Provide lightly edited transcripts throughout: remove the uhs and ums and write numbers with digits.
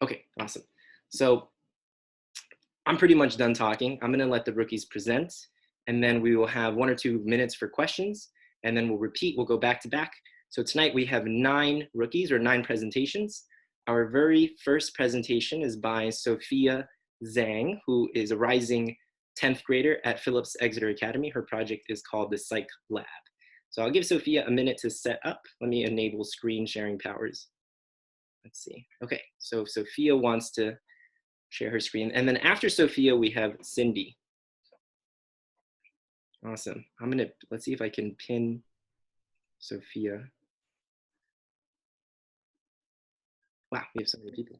Okay, awesome. So I'm pretty much done talking. I'm gonna let the rookies present, and then we will have 1 or 2 minutes for questions, and then we'll repeat, we'll go back to back. So tonight we have 9 rookies or 9 presentations. Our very first presentation is by Sophia Zhang, who is a rising 10th grader at Phillips Exeter Academy. Her project is called the Psych Lab. So I'll give Sophia a minute to set up. Let me enable screen sharing powers. Let's see. Okay, so Sophia wants to share her screen. And then after Sophia, we have Cindy. Awesome. Let's see if I can pin Sophia. Wow, we have so many people.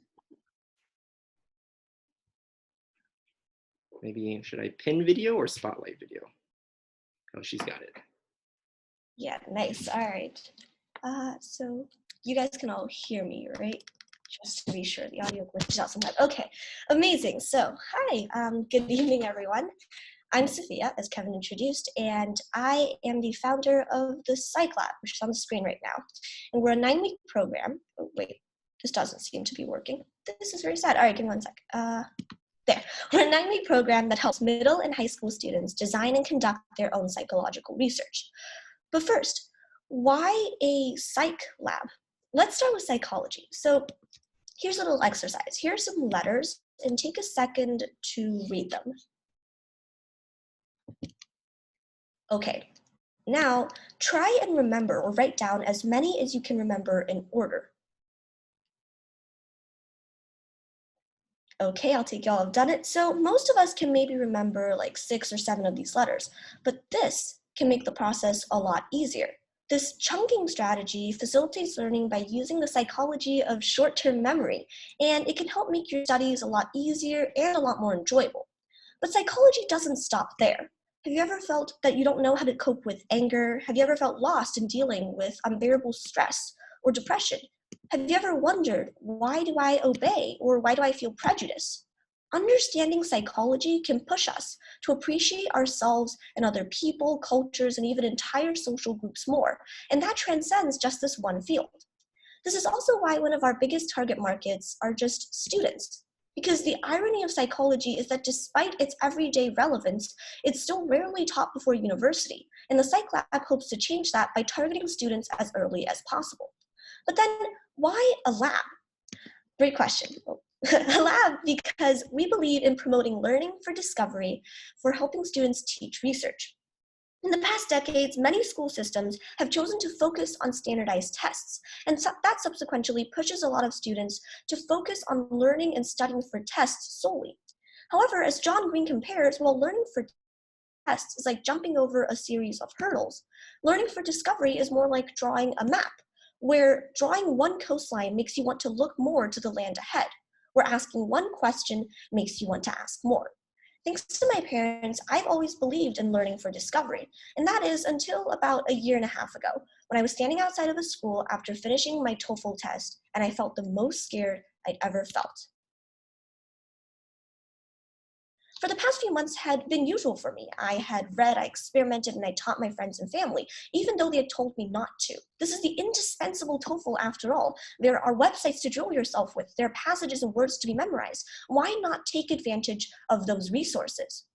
Maybe, should I pin video or spotlight video? Oh, she's got it. Yeah, nice. All right. So you guys can all hear me, right? Just to be sure, the audio glitches out sometimes. Okay, amazing. So, hi, good evening, everyone. I'm Sophia, as Kevin introduced, and I am the founder of the Psych Lab, which is on the screen right now. And we're a 9-week program. Oh, wait, this doesn't seem to be working. This is very sad. All right, give me 1 sec. There. We're a 9-week program that helps middle and high school students design and conduct their own psychological research. But first, why a psych lab? Let's start with psychology. So here's a little exercise. Here are some letters, and take a second to read them. Okay, now try and remember or write down as many as you can remember in order. Okay, I'll take y'all have done it. So most of us can maybe remember like 6 or 7 of these letters, but this can make the process a lot easier. This chunking strategy facilitates learning by using the psychology of short-term memory, and it can help make your studies a lot easier and a lot more enjoyable. But psychology doesn't stop there. Have you ever felt that you don't know how to cope with anger? Have you ever felt lost in dealing with unbearable stress or depression? Have you ever wondered, why do I obey, or why do I feel prejudice? Understanding psychology can push us to appreciate ourselves and other people, cultures, and even entire social groups more, and that transcends just this one field. This is also why one of our biggest target markets are just students, because the irony of psychology is that despite its everyday relevance, it's still rarely taught before university, and the Psych Lab hopes to change that by targeting students as early as possible. But then, why a lab? Great question. A lab because we believe in promoting learning for discovery, for helping students teach research. In the past decades, many school systems have chosen to focus on standardized tests, and that subsequently pushes a lot of students to focus on learning and studying for tests solely. However, as John Green compares, while learning for tests is like jumping over a series of hurdles, learning for discovery is more like drawing a map, where drawing one coastline makes you want to look more to the land ahead, where asking one question makes you want to ask more. Thanks to my parents, I've always believed in learning for discovery, and that is until about a year and a half ago, when I was standing outside of a school after finishing my TOEFL test, and I felt the most scared I'd ever felt. For the past few months had been usual for me. I had read, I experimented, and I taught my friends and family, even though they had told me not to. This is the indispensable TOEFL after all. There are websites to drill yourself with. There are passages and words to be memorized. Why not take advantage of those resources?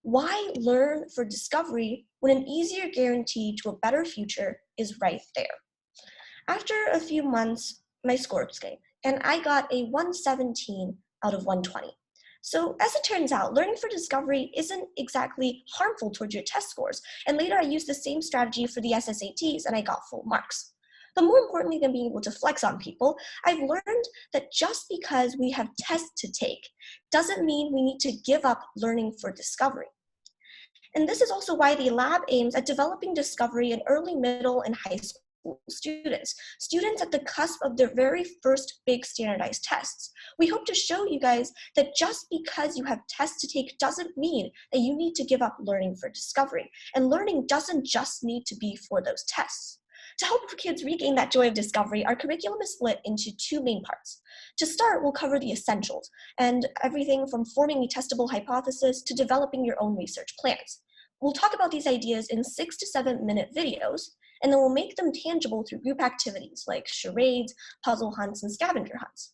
Why learn for discovery when an easier guarantee to a better future is right there? After a few months, my scores came, and I got a 117 out of 120. So as it turns out, learning for discovery isn't exactly harmful towards your test scores, and later I used the same strategy for the SSATs and I got full marks. But more importantly than being able to flex on people, I've learned that just because we have tests to take doesn't mean we need to give up learning for discovery. And this is also why the lab aims at developing discovery in early, middle, and high school students at the cusp of their very first big standardized tests. We hope to show you guys that just because you have tests to take doesn't mean that you need to give up learning for discovery. And learning doesn't just need to be for those tests. To help kids regain that joy of discovery, our curriculum is split into 2 main parts. To start, we'll cover the essentials, and everything from forming a testable hypothesis to developing your own research plans. We'll talk about these ideas in 6 to 7 minute videos, and then we'll make them tangible through group activities like charades, puzzle hunts, and scavenger hunts.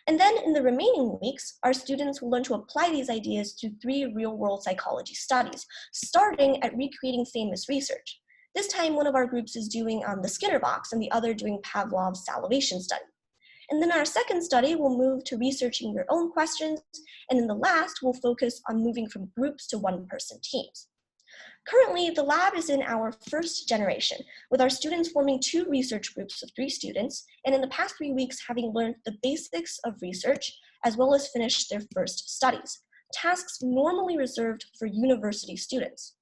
And then in the remaining weeks, our students will learn to apply these ideas to 3 real-world psychology studies, starting at recreating famous research. This time, one of our groups is doing the Skinner box and the other doing Pavlov's salivation study. And then our second study will move to researching your own questions, and in the last, we'll focus on moving from groups to one-person teams. Currently, the lab is in our first generation, with our students forming 2 research groups of 3 students, and in the past 3 weeks having learned the basics of research, as well as finished their first studies, tasks normally reserved for university students.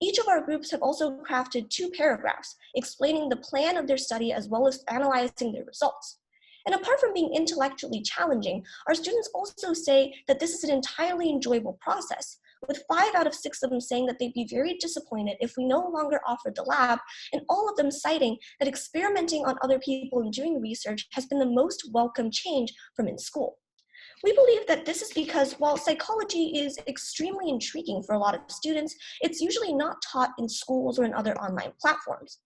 Each of our groups have also crafted 2 paragraphs explaining the plan of their study as well as analyzing their results. And apart from being intellectually challenging, our students also say that this is an entirely enjoyable process, with 5 out of 6 of them saying that they'd be very disappointed if we no longer offered the lab, and all of them citing that experimenting on other people and doing research has been the most welcome change from in school. We believe that this is because while psychology is extremely intriguing for a lot of students, it's usually not taught in schools or in other online platforms.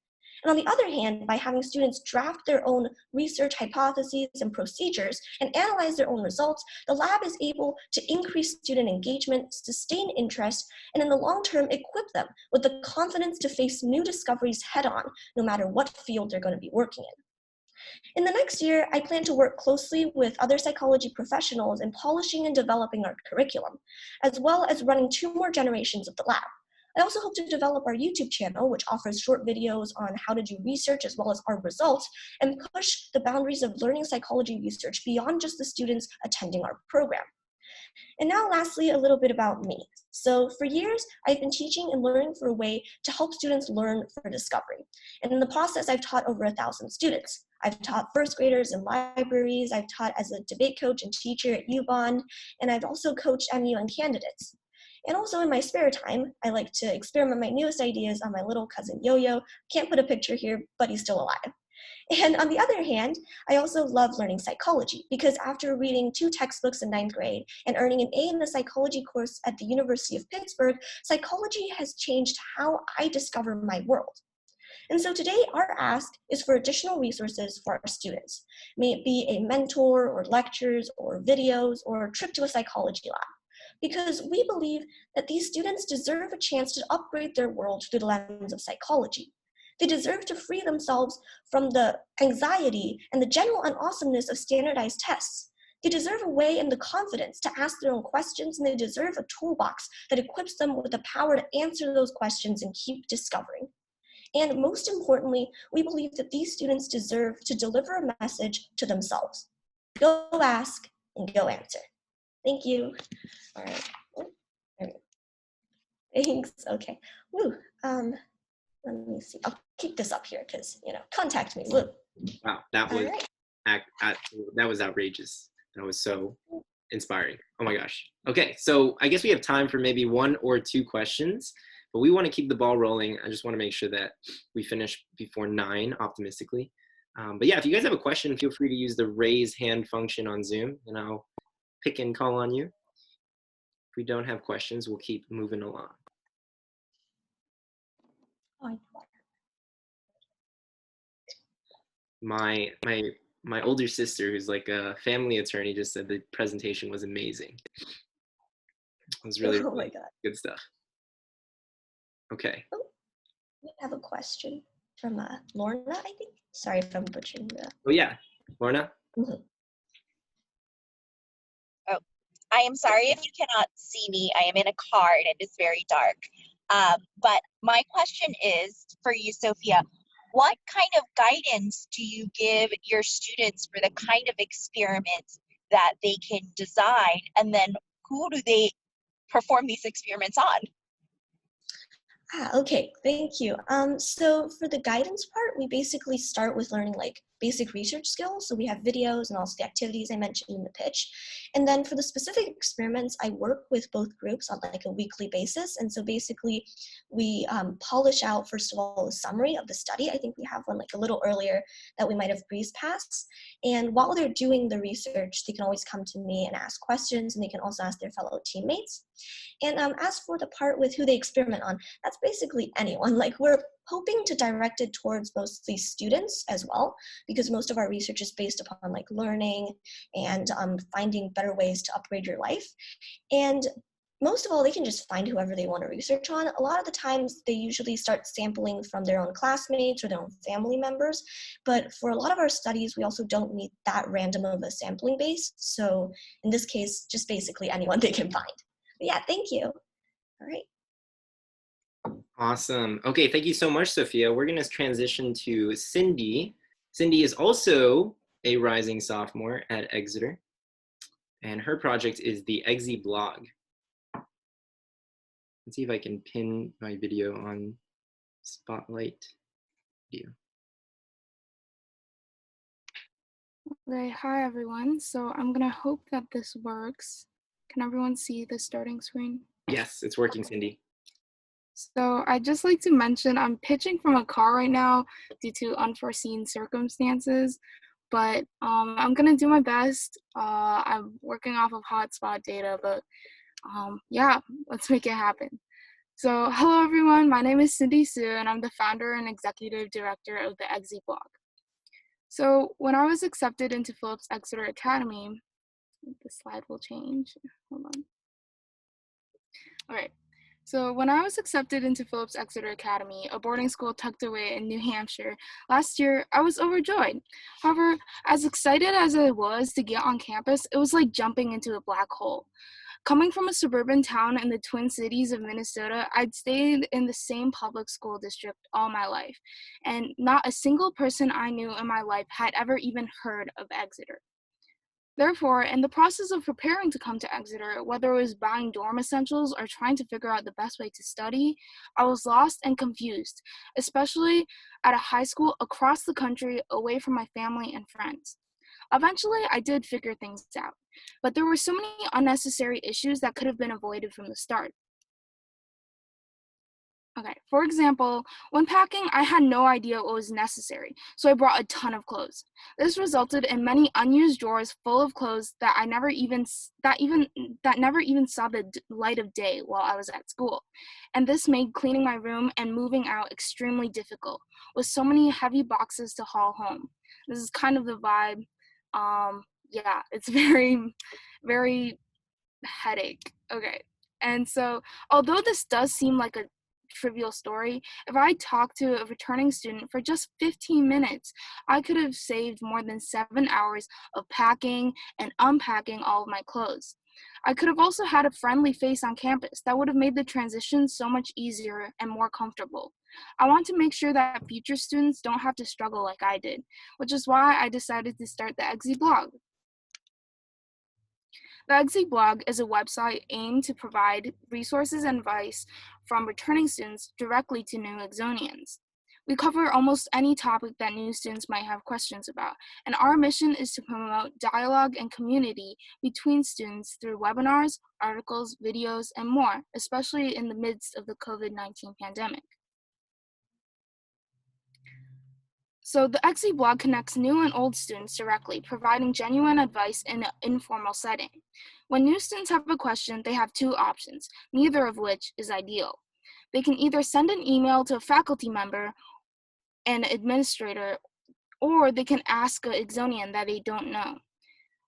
And on the other hand, by having students draft their own research hypotheses and procedures and analyze their own results, the lab is able to increase student engagement, sustain interest, and in the long term, equip them with the confidence to face new discoveries head-on, no matter what field they're going to be working in. In the next year, I plan to work closely with other psychology professionals in polishing and developing our curriculum, as well as running 2 more generations of the lab. I also hope to develop our YouTube channel, which offers short videos on how to do research as well as our results, and push the boundaries of learning psychology research beyond just the students attending our program. And now lastly, a little bit about me. So for years, I've been teaching and learning for a way to help students learn for discovery. And in the process, I've taught over 1,000 students. I've taught first graders in libraries, I've taught as a debate coach and teacher at UBond, and I've also coached MUN candidates. And also in my spare time, I like to experiment my newest ideas on my little cousin Yo-Yo. Can't put a picture here, but he's still alive. And on the other hand, I also love learning psychology because after reading 2 textbooks in 9th grade and earning an A in the psychology course at the University of Pittsburgh, psychology has changed how I discover my world. And so today our ask is for additional resources for our students. May it be a mentor or lectures or videos or a trip to a psychology lab. Because we believe that these students deserve a chance to upgrade their world through the lens of psychology. They deserve to free themselves from the anxiety and the general unawesomeness of standardized tests. They deserve a way and the confidence to ask their own questions, and they deserve a toolbox that equips them with the power to answer those questions and keep discovering. And most importantly, we believe that these students deserve to deliver a message to themselves. Go ask and go answer. Thank you. All right. Oh, there we go. Thanks. Okay. Woo. Let me see. I'll keep this up here because contact me. Woo. Wow, that was right. that was outrageous. That was so inspiring. Oh my gosh. Okay, so I guess we have time for maybe 1 or 2 questions, but we want to keep the ball rolling. I just want to make sure that we finish before 9, optimistically. But yeah, if you guys have a question, feel free to use the raise hand function on Zoom, and I'll pick and call on you. If we don't have questions, we'll keep moving along. My older sister, who's like a family attorney, just said the presentation was amazing. It was really, oh really my God. good stuff. Okay. Oh, we have a question from Lorna, I think. Sorry if I'm butchering that. Oh yeah, Lorna. Mm-hmm. Oh, I am sorry if you cannot see me. I am in a car and it is very dark. But my question is for you, Sophia. What kind of guidance do you give your students for the kind of experiments that they can design, and then who do they perform these experiments on? Okay, thank you. So for the guidance part, we basically start with learning like basic research skills. So we have videos and also the activities I mentioned in the pitch. And then for the specific experiments, I work with both groups on like a weekly basis. And so basically we polish out, first of all, a summary of the study. I think we have one like a little earlier that we might have breezed past. And while they're doing the research, they can always come to me and ask questions, and they can also ask their fellow teammates. And as for the part with who they experiment on, that's basically anyone. Like we're hoping to direct it towards mostly students as well, because most of our research is based upon like learning and finding better ways to upgrade your life. And most of all, they can just find whoever they want to research on. A lot of the times, they usually start sampling from their own classmates or their own family members. But for a lot of our studies, we also don't need that random of a sampling base. So in this case, just basically anyone they can find. But yeah, thank you. All right. Awesome. Okay, thank you so much, Sophia. We're going to transition to Cindy. Cindy is also a rising sophomore at Exeter, and her project is the Eggsy blog. Let's see if I can pin my video on Spotlight video. Okay, hi everyone. So I'm gonna hope that this works. Can everyone see the starting screen? Yes, it's working, Cindy. So I'd just like to mention I'm pitching from a car right now due to unforeseen circumstances, but I'm gonna do my best. I'm working off of hotspot data, but yeah, let's make it happen. So hello everyone, my name is Cindy Sue and I'm the founder and executive director of the Eggsy blog. So when I was accepted into Phillips Exeter Academy, the slide will change, hold on. All right, so when I was accepted into Phillips Exeter Academy, a boarding school tucked away in New Hampshire, last year, I was overjoyed. However, as excited as I was to get on campus, it was like jumping into a black hole. Coming from a suburban town in the Twin Cities of Minnesota, I'd stayed in the same public school district all my life, and not a single person I knew in my life had ever even heard of Exeter. Therefore, in the process of preparing to come to Exeter, whether it was buying dorm essentials or trying to figure out the best way to study, I was lost and confused, especially at a high school across the country away from my family and friends. Eventually, I did figure things out, but there were so many unnecessary issues that could have been avoided from the start. Okay, for example, when packing, I had no idea what was necessary, so I brought a ton of clothes. This resulted in many unused drawers full of clothes that never even saw the light of day while I was at school. And this made cleaning my room and moving out extremely difficult, with so many heavy boxes to haul home. This is kind of the vibe. Yeah, it's very, very headache. Okay. And so, although this does seem like a trivial story, if I talked to a returning student for just 15 minutes, I could have saved more than 7 hours of packing and unpacking all of my clothes. I could have also had a friendly face on campus that would have made the transition so much easier and more comfortable. I want to make sure that future students don't have to struggle like I did, which is why I decided to start the Eggsy blog. The Eggsy blog is a website aimed to provide resources and advice from returning students directly to new Exonians. We cover almost any topic that new students might have questions about, and our mission is to promote dialogue and community between students through webinars, articles, videos, and more, especially in the midst of the COVID-19 pandemic. So the Eggsy blog connects new and old students directly, providing genuine advice in an informal setting. When new students have a question, they have two options, neither of which is ideal. They can either send an email to a faculty member, an administrator, or they can ask an Exonian that they don't know.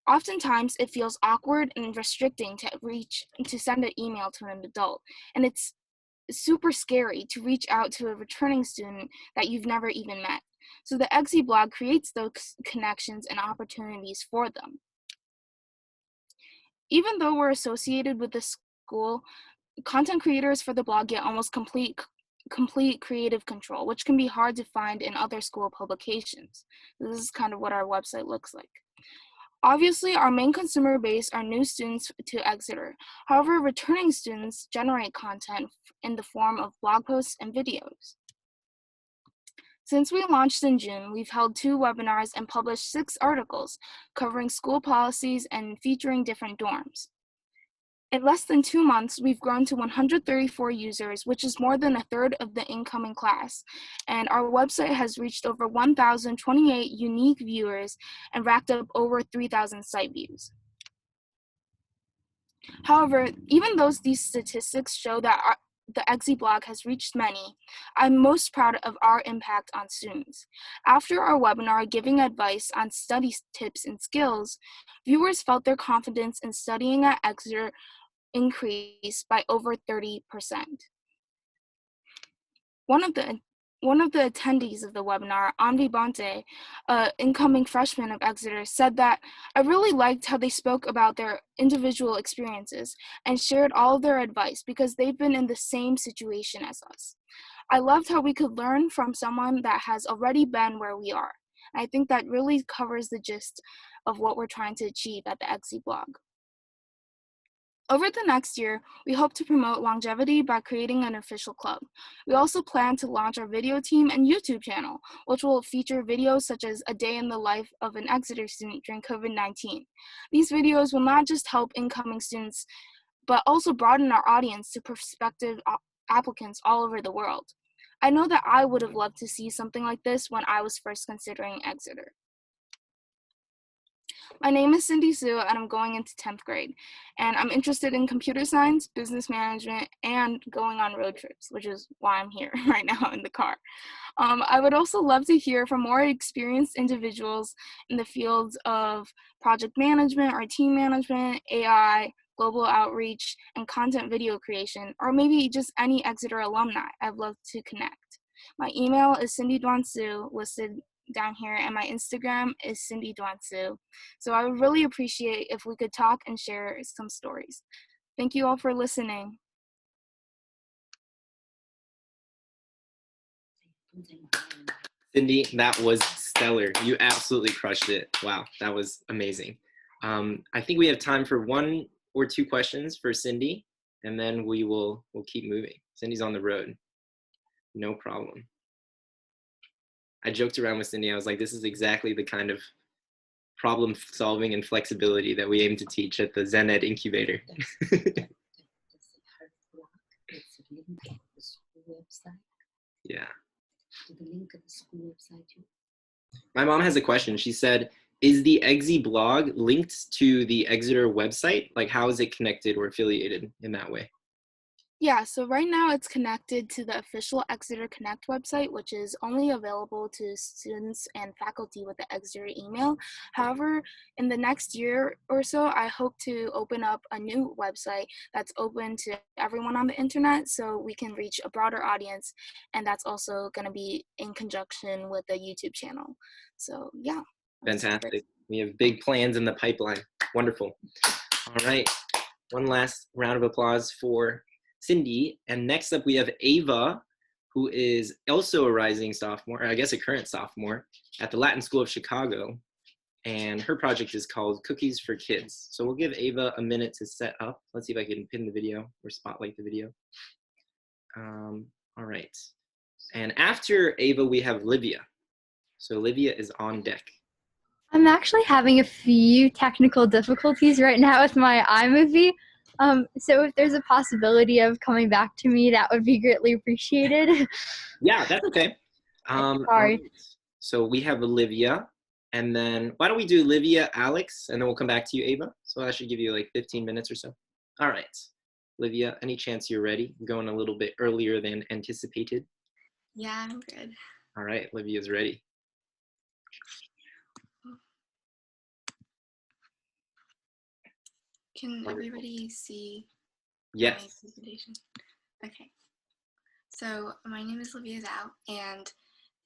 Oftentimes, it feels awkward and restricting to send an email to an adult, and it's super scary to reach out to a returning student that you've never even met. So the Eggsy blog creates those connections and opportunities for them. Even though we're associated with the school, content creators for the blog get almost complete creative control, which can be hard to find in other school publications. This is kind of what our website looks like. Obviously, our main consumer base are new students to Exeter. However, returning students generate content in the form of blog posts and videos. Since we launched in June, we've held 2 webinars and published 6 articles covering school policies and featuring different dorms. In less than 2 months, we've grown to 134 users, which is more than a third of the incoming class. And our website has reached over 1,028 unique viewers and racked up over 3,000 site views. However, even though these statistics show that the Exi blog has reached many, I'm most proud of our impact on students. After our webinar giving advice on study tips and skills, viewers felt their confidence in studying at Exeter increase by over 30%. One of the attendees of the webinar, Amdi Bante, incoming freshman of Exeter, said that I really liked how they spoke about their individual experiences and shared all of their advice because they've been in the same situation as us. I loved how we could learn from someone that has already been where we are. I think that really covers the gist of what we're trying to achieve at the Exi blog. Over the next year, we hope to promote longevity by creating an official club. We also plan to launch our video team and YouTube channel, which will feature videos such as a day in the life of an Exeter student during COVID-19. These videos will not just help incoming students, but also broaden our audience to prospective applicants all over the world. I know that I would have loved to see something like this when I was first considering Exeter. My name is Cindy Sue, and I'm going into 10th grade, and I'm interested in computer science, business management, and going on road trips, which is why I'm here right now in the car. I would also love to hear from more experienced individuals in the fields of project management or team management, AI, global outreach, and content video creation, or maybe just any Exeter alumni. I'd love to connect. My email is Cindy Duansu, listed down here, and my Instagram is Cindy Duansu. So I would really appreciate if we could talk and share some stories. Thank you all for listening. Cindy, that was stellar. You absolutely crushed it. Wow, that was amazing. I think we have time for 1 or 2 questions for Cindy, and then we'll keep moving. Cindy's on the road. No problem. I joked around with Cindy. I was like, this is exactly the kind of problem solving and flexibility that we aim to teach at the Zen Ed Incubator. Yeah. My mom has a question. She said, is the Exi blog linked to the Exeter website? Like, how is it connected or affiliated in that way? Yeah, so right now it's connected to the official Exeter Connect website, which is only available to students and faculty with the Exeter email. However, in the next year or so, I hope to open up a new website that's open to everyone on the internet so we can reach a broader audience, and that's also going to be in conjunction with the YouTube channel. So yeah. Fantastic. We have big plans in the pipeline. Wonderful. All right. One last round of applause for Cindy. And next up we have Ava, who is also a rising sophomore, I guess a current sophomore, at the Latin School of Chicago. And her project is called Cookies for Kids. So we'll give Ava a minute to set up. Let's see if I can pin the video or spotlight the video. All right. And after Ava, we have Livia. So Livia is on deck. I'm actually having a few technical difficulties right now with my iMovie. So if there's a possibility of coming back to me, that would be greatly appreciated. Yeah, that's okay. Sorry. Right. So we have Olivia, and then why don't we do Livia, Alex, and then we'll come back to you, Ava. So that should give you like 15 minutes or so. All right. Livia, any chance you're ready? I'm going a little bit earlier than anticipated. Yeah, I'm good. All right, Livia's ready. Can everybody see Yes. my presentation? Okay. So my name is Livia Zhao, and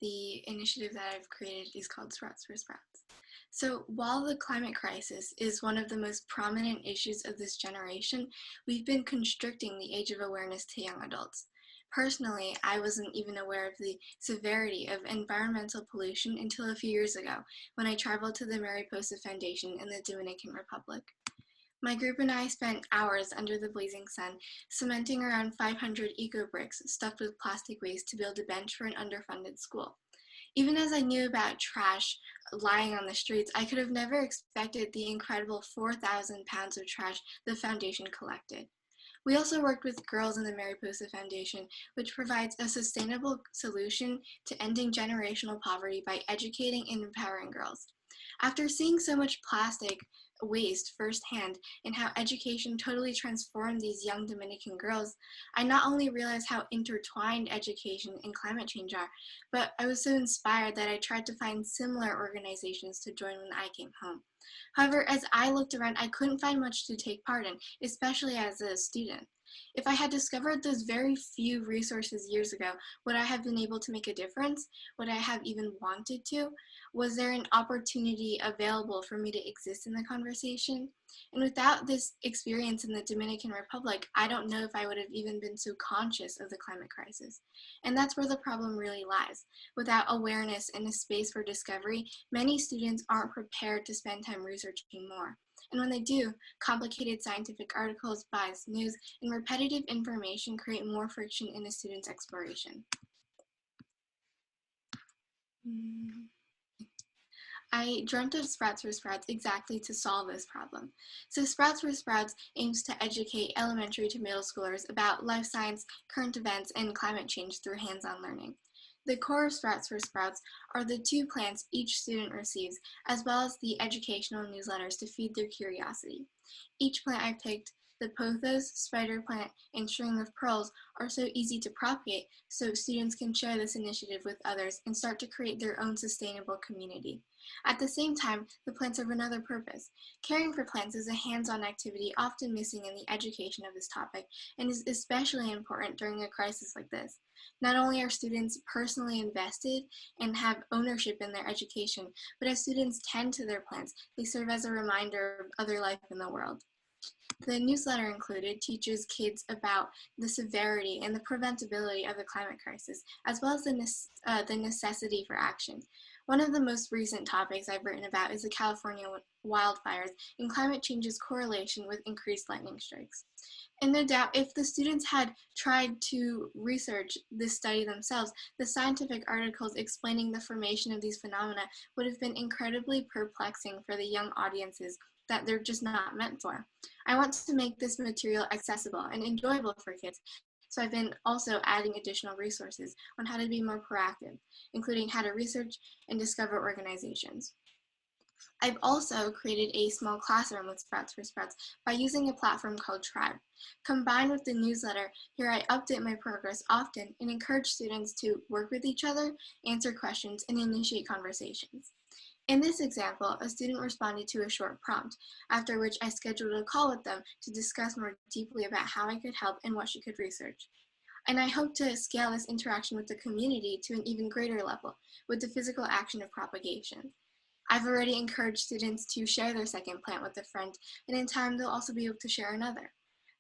the initiative that I've created is called Sprouts for Sprouts. So while the climate crisis is one of the most prominent issues of this generation, we've been constricting the age of awareness to young adults. Personally, I wasn't even aware of the severity of environmental pollution until a few years ago when I traveled to the Mariposa Foundation in the Dominican Republic. My group and I spent hours under the blazing sun, cementing around 500 eco-bricks stuffed with plastic waste to build a bench for an underfunded school. Even as I knew about trash lying on the streets, I could have never expected the incredible 4,000 pounds of trash the foundation collected. We also worked with Girls in the Mariposa Foundation, which provides a sustainable solution to ending generational poverty by educating and empowering girls. After seeing so much plastic waste firsthand and how education totally transformed these young Dominican girls, I not only realized how intertwined education and climate change are, but I was so inspired that I tried to find similar organizations to join when I came home. However, as I looked around, I couldn't find much to take part in, especially as a student. If I had discovered those very few resources years ago, would I have been able to make a difference? Would I have even wanted to? Was there an opportunity available for me to exist in the conversation? And without this experience in the Dominican Republic, I don't know if I would have even been so conscious of the climate crisis. And that's where the problem really lies. Without awareness and a space for discovery, many students aren't prepared to spend time researching more. And when they do, complicated scientific articles, biased news, and repetitive information create more friction in a student's exploration. I dreamt of Sprouts for Sprouts exactly to solve this problem. So Sprouts for Sprouts aims to educate elementary to middle schoolers about life science, current events, and climate change through hands-on learning. The core of Sprouts for Sprouts are the 2 plants each student receives, as well as the educational newsletters to feed their curiosity. Each plant I picked, the pothos, spider plant, and string of pearls, are so easy to propagate, so students can share this initiative with others and start to create their own sustainable community. At the same time, the plants serve another purpose. Caring for plants is a hands-on activity often missing in the education of this topic and is especially important during a crisis like this. Not only are students personally invested and have ownership in their education, but as students tend to their plants, they serve as a reminder of other life in the world. The newsletter included teaches kids about the severity and the preventability of the climate crisis, as well as the necessity for action. One of the most recent topics I've written about is the California wildfires and climate change's correlation with increased lightning strikes. And no doubt, if the students had tried to research this study themselves, the scientific articles explaining the formation of these phenomena would have been incredibly perplexing for the young audiences that they're just not meant for. I want to make this material accessible and enjoyable for kids, so I've been also adding additional resources on how to be more proactive, including how to research and discover organizations. I've also created a small classroom with Sprouts for Sprouts by using a platform called Tribe. Combined with the newsletter, here I update my progress often and encourage students to work with each other, answer questions, and initiate conversations. In this example, a student responded to a short prompt, after which I scheduled a call with them to discuss more deeply about how I could help and what she could research. And I hope to scale this interaction with the community to an even greater level with the physical action of propagation. I've already encouraged students to share their second plant with a friend, and in time they'll also be able to share another.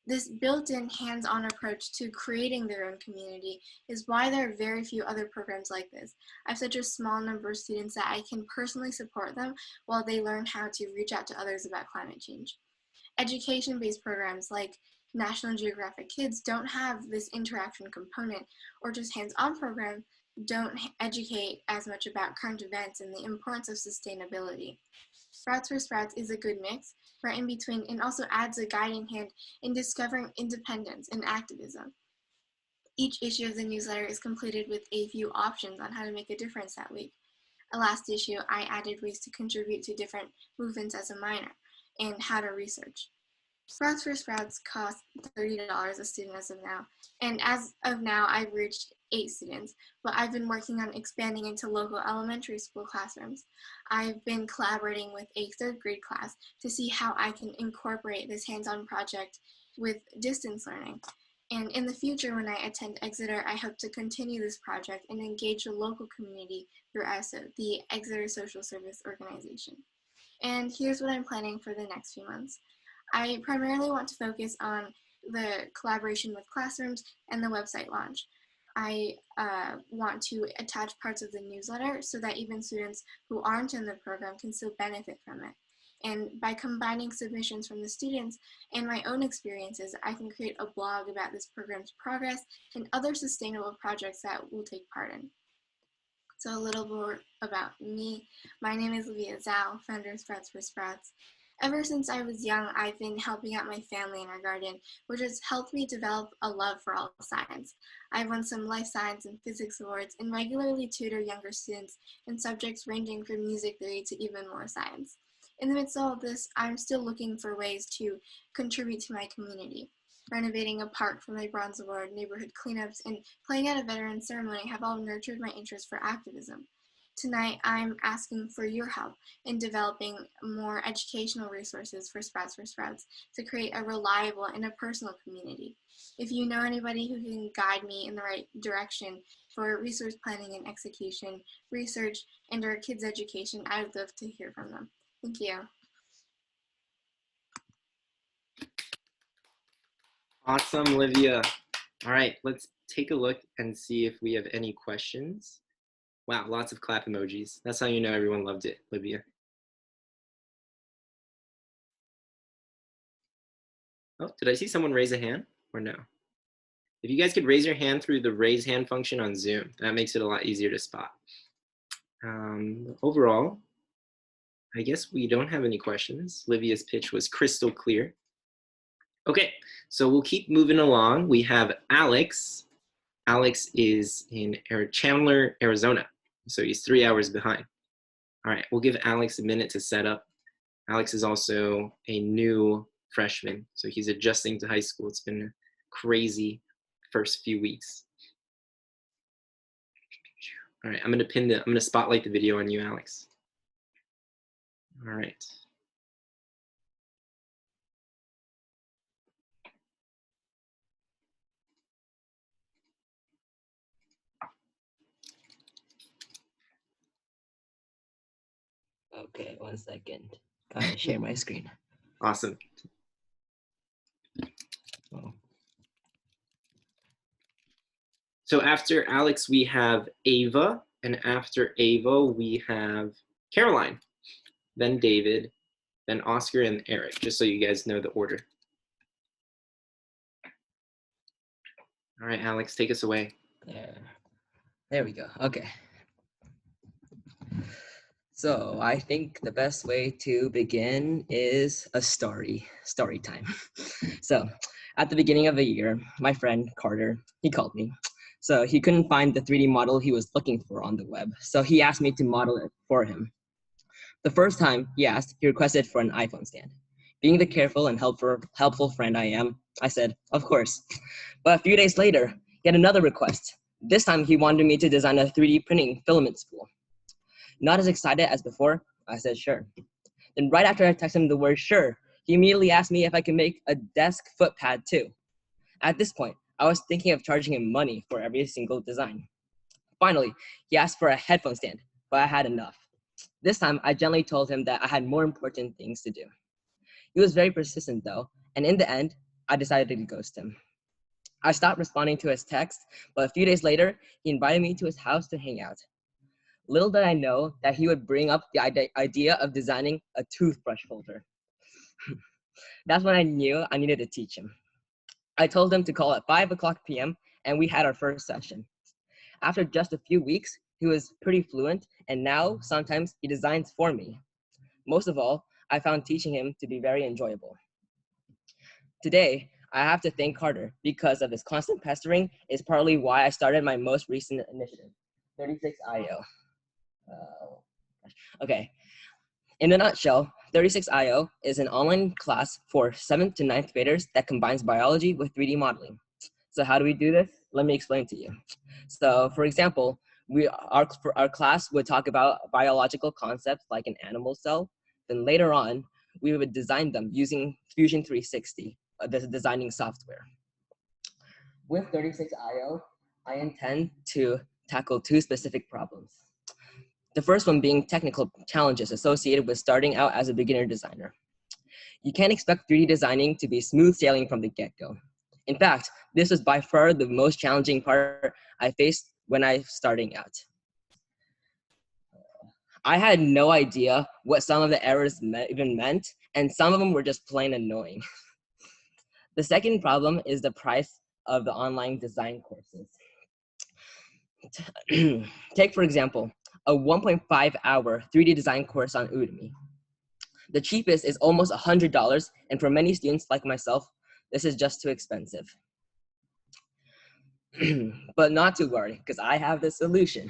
This built-in hands-on approach to creating their own community is why there are very few other programs like this. I have such a small number of students that I can personally support them while they learn how to reach out to others about climate change. Education-based programs like National Geographic Kids don't have this interaction component, or just hands-on programs don't educate as much about current events and the importance of sustainability. Sprouts for Sprouts is a good mix, right in between, and also adds a guiding hand in discovering independence and activism. Each issue of the newsletter is completed with a few options on how to make a difference that week. A last issue, I added ways to contribute to different movements as a minor and how to research. Sprouts for Sprouts costs $30 a student as of now, and as of now I've reached 8 students, but I've been working on expanding into local elementary school classrooms. I've been collaborating with a 3rd grade class to see how I can incorporate this hands-on project with distance learning. And in the future, when I attend Exeter, I hope to continue this project and engage the local community through ESO, the Exeter Social Service Organization. And here's what I'm planning for the next few months. I primarily want to focus on the collaboration with classrooms and the website launch. I want to attach parts of the newsletter so that even students who aren't in the program can still benefit from it. And by combining submissions from the students and my own experiences, I can create a blog about this program's progress and other sustainable projects that we'll take part in. So a little more about me. My name is Livia Zhao, founder of Sprouts for Sprouts. Ever since I was young, I've been helping out my family in our garden, which has helped me develop a love for all science. I've won some life science and physics awards and regularly tutor younger students in subjects ranging from music theory to even more science. In the midst of all this, I'm still looking for ways to contribute to my community. Renovating a park for my Bronze Award, neighborhood cleanups, and playing at a veteran ceremony have all nurtured my interest for activism. Tonight, I'm asking for your help in developing more educational resources for Sprouts for Sprouts to create a reliable and a personal community. If you know anybody who can guide me in the right direction for resource planning and execution, research, and our kids' education, I would love to hear from them. Thank you. Awesome, Livia. All right, let's take a look and see if we have any questions. Wow, lots of clap emojis. That's how you know everyone loved it, Livia. Oh, did I see someone raise a hand or no? If you guys could raise your hand through the raise hand function on Zoom, that makes it a lot easier to spot. Overall, I guess we don't have any questions. Livia's pitch was crystal clear. Okay, so we'll keep moving along. We have Alex. Alex is in Chandler, Arizona. So he's 3 hours behind. All right, we'll give Alex a minute to set up. Alex is also a new freshman, so he's adjusting to high school. It's been a crazy first few weeks. All right, I'm gonna spotlight the video on you, Alex. All right. Okay, 1 second. Gotta share my screen. Awesome. Oh. So after Alex, we have Ava, and after Ava, we have Caroline, then David, then Oscar and Eric, just so you guys know the order. All right, Alex, take us away. There we go. Okay. So I think the best way to begin is a story time. So at the beginning of the year, my friend Carter, he called me. So he couldn't find the 3D model he was looking for on the web. So he asked me to model it for him. The first time he asked, he requested for an iPhone stand. Being the careful and helpful friend I am, I said, of course. But a few days later, he had another request. This time he wanted me to design a 3D printing filament spool. Not as excited as before, I said sure. Then right after I texted him the word sure, he immediately asked me if I could make a desk foot pad too. At this point, I was thinking of charging him money for every single design. Finally, he asked for a headphone stand, but I had enough. This time, I gently told him that I had more important things to do. He was very persistent though, and in the end, I decided to ghost him. I stopped responding to his text, but a few days later, he invited me to his house to hang out. Little did I know that he would bring up the idea of designing a toothbrush holder. That's when I knew I needed to teach him. I told him to call at 5:00 p.m. and we had our first session. After just a few weeks, he was pretty fluent, and now sometimes he designs for me. Most of all, I found teaching him to be very enjoyable. Today, I have to thank Carter because of his constant pestering is partly why I started my most recent initiative, 36IO. Okay, in a nutshell, 36IO is an online class for 7th to 9th graders that combines biology with 3D modeling. So how do we do this? Let me explain to you. So for example, our class would talk about biological concepts like an animal cell. Then later on, we would design them using Fusion 360, the designing software. With 36IO, I intend to tackle 2 specific problems. The first one being technical challenges associated with starting out as a beginner designer. You can't expect 3D designing to be smooth sailing from the get-go. In fact, this was by far the most challenging part I faced when I was starting out. I had no idea what some of the errors even meant, and some of them were just plain annoying. The second problem is the price of the online design courses. Take, for example, a 1.5-hour 3D design course on Udemy. The cheapest is almost $100, and for many students like myself, this is just too expensive. But not to worry, because I have the solution.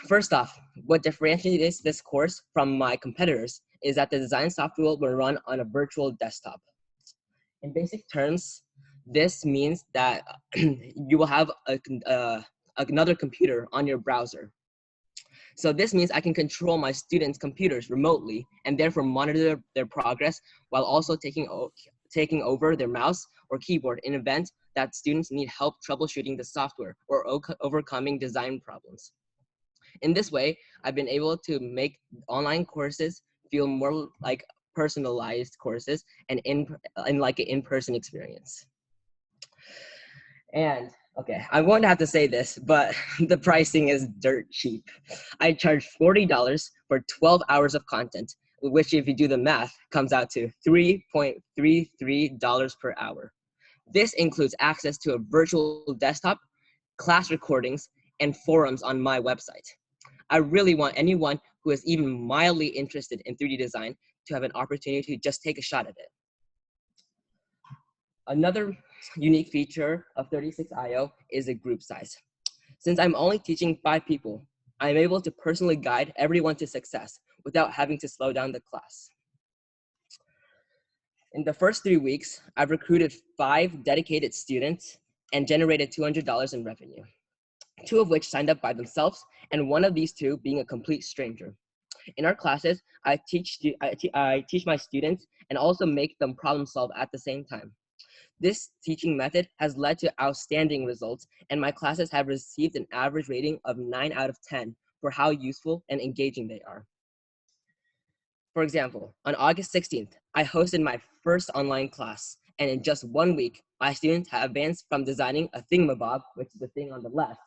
First off, what differentiates this course from my competitors is that the design software will run on a virtual desktop. In basic terms, this means that you will have another computer on your browser. So this means I can control my students' computers remotely and therefore monitor their progress while also taking over their mouse or keyboard in event that students need help troubleshooting the software or overcoming design problems. In this way, I've been able to make online courses feel more like personalized courses and like an in-person experience. And okay, I won't have to say this, but the pricing is dirt cheap. I charge $40 for 12 hours of content, which if you do the math, comes out to $3.33 per hour. This includes access to a virtual desktop, class recordings, and forums on my website. I really want anyone who is even mildly interested in 3D design to have an opportunity to just take a shot at it. Another unique feature of 36IO is the group size. Since I'm only teaching 5 people, I'm able to personally guide everyone to success without having to slow down the class. In the first 3 weeks, I've recruited 5 dedicated students and generated $200 in revenue, 2 of which signed up by themselves, and 1 of these 2 being a complete stranger. In our classes, I teach my students and also make them problem solve at the same time. This teaching method has led to outstanding results, and my classes have received an average rating of 9 out of 10 for how useful and engaging they are. For example, on August 16th, I hosted my first online class, and in just 1 week, my students have advanced from designing a thingamabob, which is the thing on the left,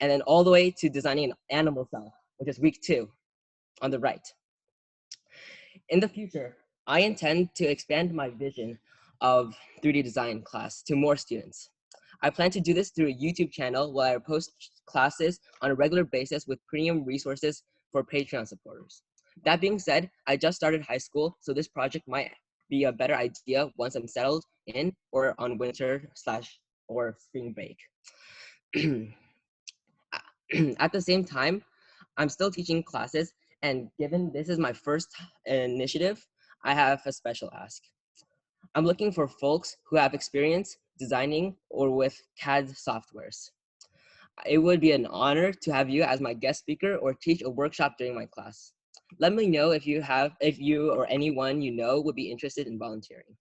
and then all the way to designing an animal cell, which is week 2 on the right. In the future, I intend to expand my vision of 3D design class to more students. I plan to do this through a YouTube channel where I post classes on a regular basis with premium resources for Patreon supporters. That being said, I just started high school, so this project might be a better idea once I'm settled in or on winter / or spring break. At the same time, I'm still teaching classes, and given this is my first initiative, I have a special ask. I'm looking for folks who have experience designing or with CAD softwares. It would be an honor to have you as my guest speaker or teach a workshop during my class. Let me know if you or anyone you know would be interested in volunteering.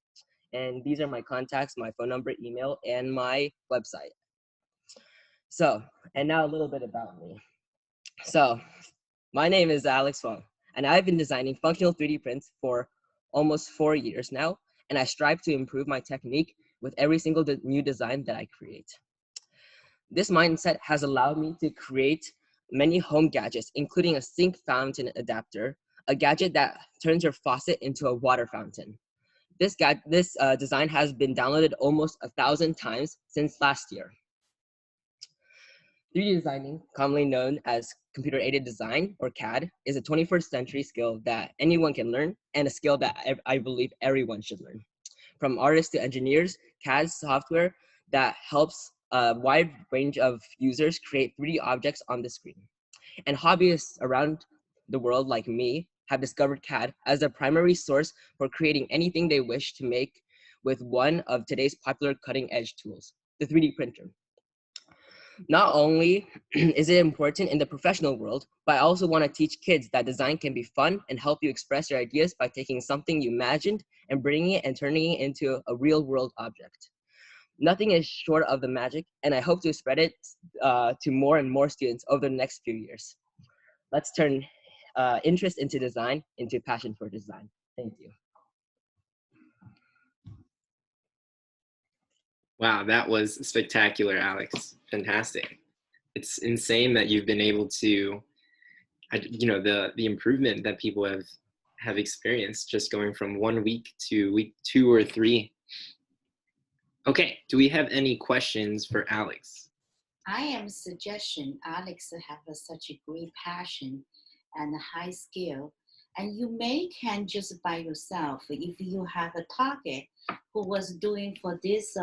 And these are my contacts, my phone number, email, and my website. So, and now a little bit about me. So, my name is Alex Fong, and I've been designing functional 3D prints for almost 4 years now, and I strive to improve my technique with every single new design that I create. This mindset has allowed me to create many home gadgets, including a sink fountain adapter, a gadget that turns your faucet into a water fountain. This design has been downloaded almost 1,000 times since last year. 3D designing, commonly known as computer-aided design, or CAD, is a 21st century skill that anyone can learn, and a skill that I believe everyone should learn. From artists to engineers, CAD software that helps a wide range of users create 3D objects on the screen. And hobbyists around the world like me have discovered CAD as their primary source for creating anything they wish to make with one of today's popular cutting-edge tools, the 3D printer. Not only is it important in the professional world, but I also want to teach kids that design can be fun and help you express your ideas by taking something you imagined and bringing it and turning it into a real world object. Nothing is short of the magic, and I hope to spread it to more and more students over the next few years. Let's turn interest into design into passion for design. Thank you. Wow, that was spectacular, Alex. Fantastic. It's insane that you've been able to, the improvement that people have experienced just going from 1 week to week 2 or 3. Okay, do we have any questions for Alex? I am suggestion Alex have such a great passion and a high skill. And you can just by yourself, if you have a target who was doing for this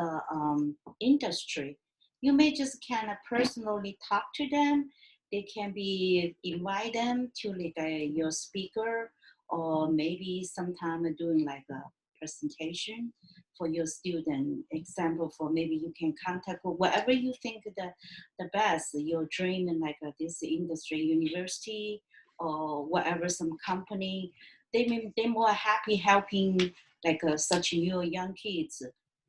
industry, you may just kind of personally talk to them. They can be invite them to like your speaker, or maybe sometime doing like a presentation for your student. Example for maybe you can contact whatever you think the best, your dream in like this industry, university, or whatever, some company. They more happy helping like such young kids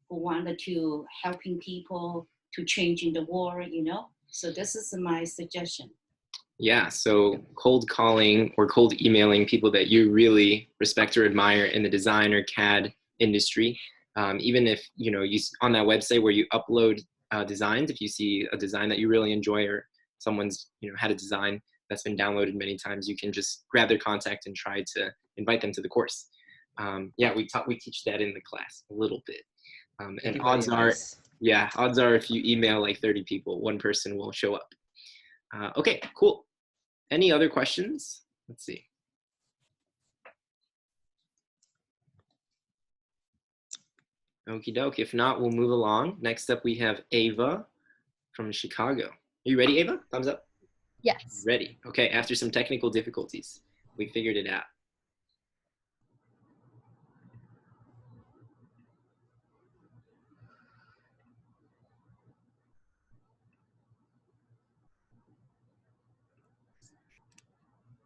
who wanted to helping people to change in the world, you know. So this is my suggestion. Yeah, so cold calling or cold emailing people that you really respect or admire in the design or CAD industry. Even if, you know, on that website where you upload designs, if you see a design that you really enjoy, or someone's, you know, had a design that's been downloaded many times, you can just grab their contact and try to invite them to the course. Yeah, we teach that in the class a little bit. And odds are, yeah, odds are if you email like 30 people, one person will show up. Okay, cool. Any other questions? Let's see. Okie doke. If not, we'll move along. Next up, we have Ava from Chicago. Are you ready, Ava? Thumbs up. Yes. Ready. Okay, after some technical difficulties, we figured it out.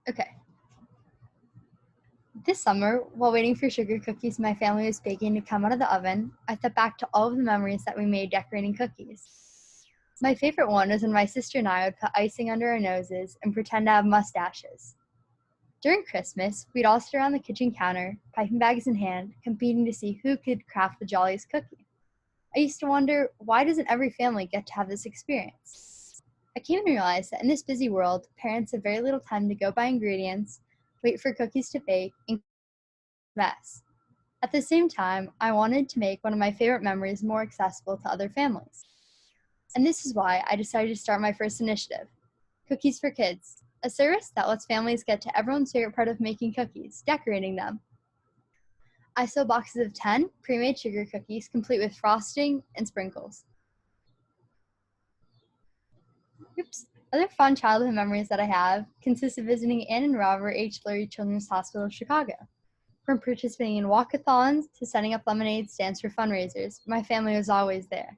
Okay. This summer, while waiting for sugar cookies my family was baking to come out of the oven, I thought back to all of the memories that we made decorating cookies. My favorite one was when my sister and I would put icing under our noses and pretend to have mustaches. During Christmas, we'd all sit around the kitchen counter, piping bags in hand, competing to see who could craft the jolliest cookie. I used to wonder, why doesn't every family get to have this experience? I came to realize that in this busy world, parents have very little time to go buy ingredients, wait for cookies to bake, and mess. At the same time, I wanted to make one of my favorite memories more accessible to other families. And this is why I decided to start my first initiative, Cookies for Kids, a service that lets families get to everyone's favorite part of making cookies, decorating them. I sell boxes of 10 pre-made sugar cookies, complete with frosting and sprinkles. Other fun childhood memories that I have consist of visiting Ann and Robert H. Lurie Children's Hospital of Chicago. From participating in walkathons to setting up lemonade stands for fundraisers, my family was always there.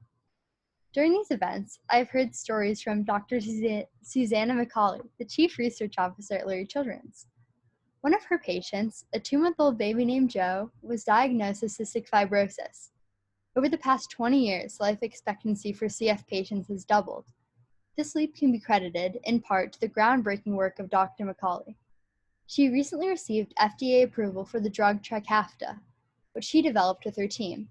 During these events, I've heard stories from Dr. Susanna McCauley, the Chief Research Officer at Lurie Children's. One of her patients, a 2-month-old baby named Joe, was diagnosed with cystic fibrosis. Over the past 20 years, life expectancy for CF patients has doubled. This leap can be credited, in part, to the groundbreaking work of Dr. McCauley. She recently received FDA approval for the drug Trikafta, which she developed with her team.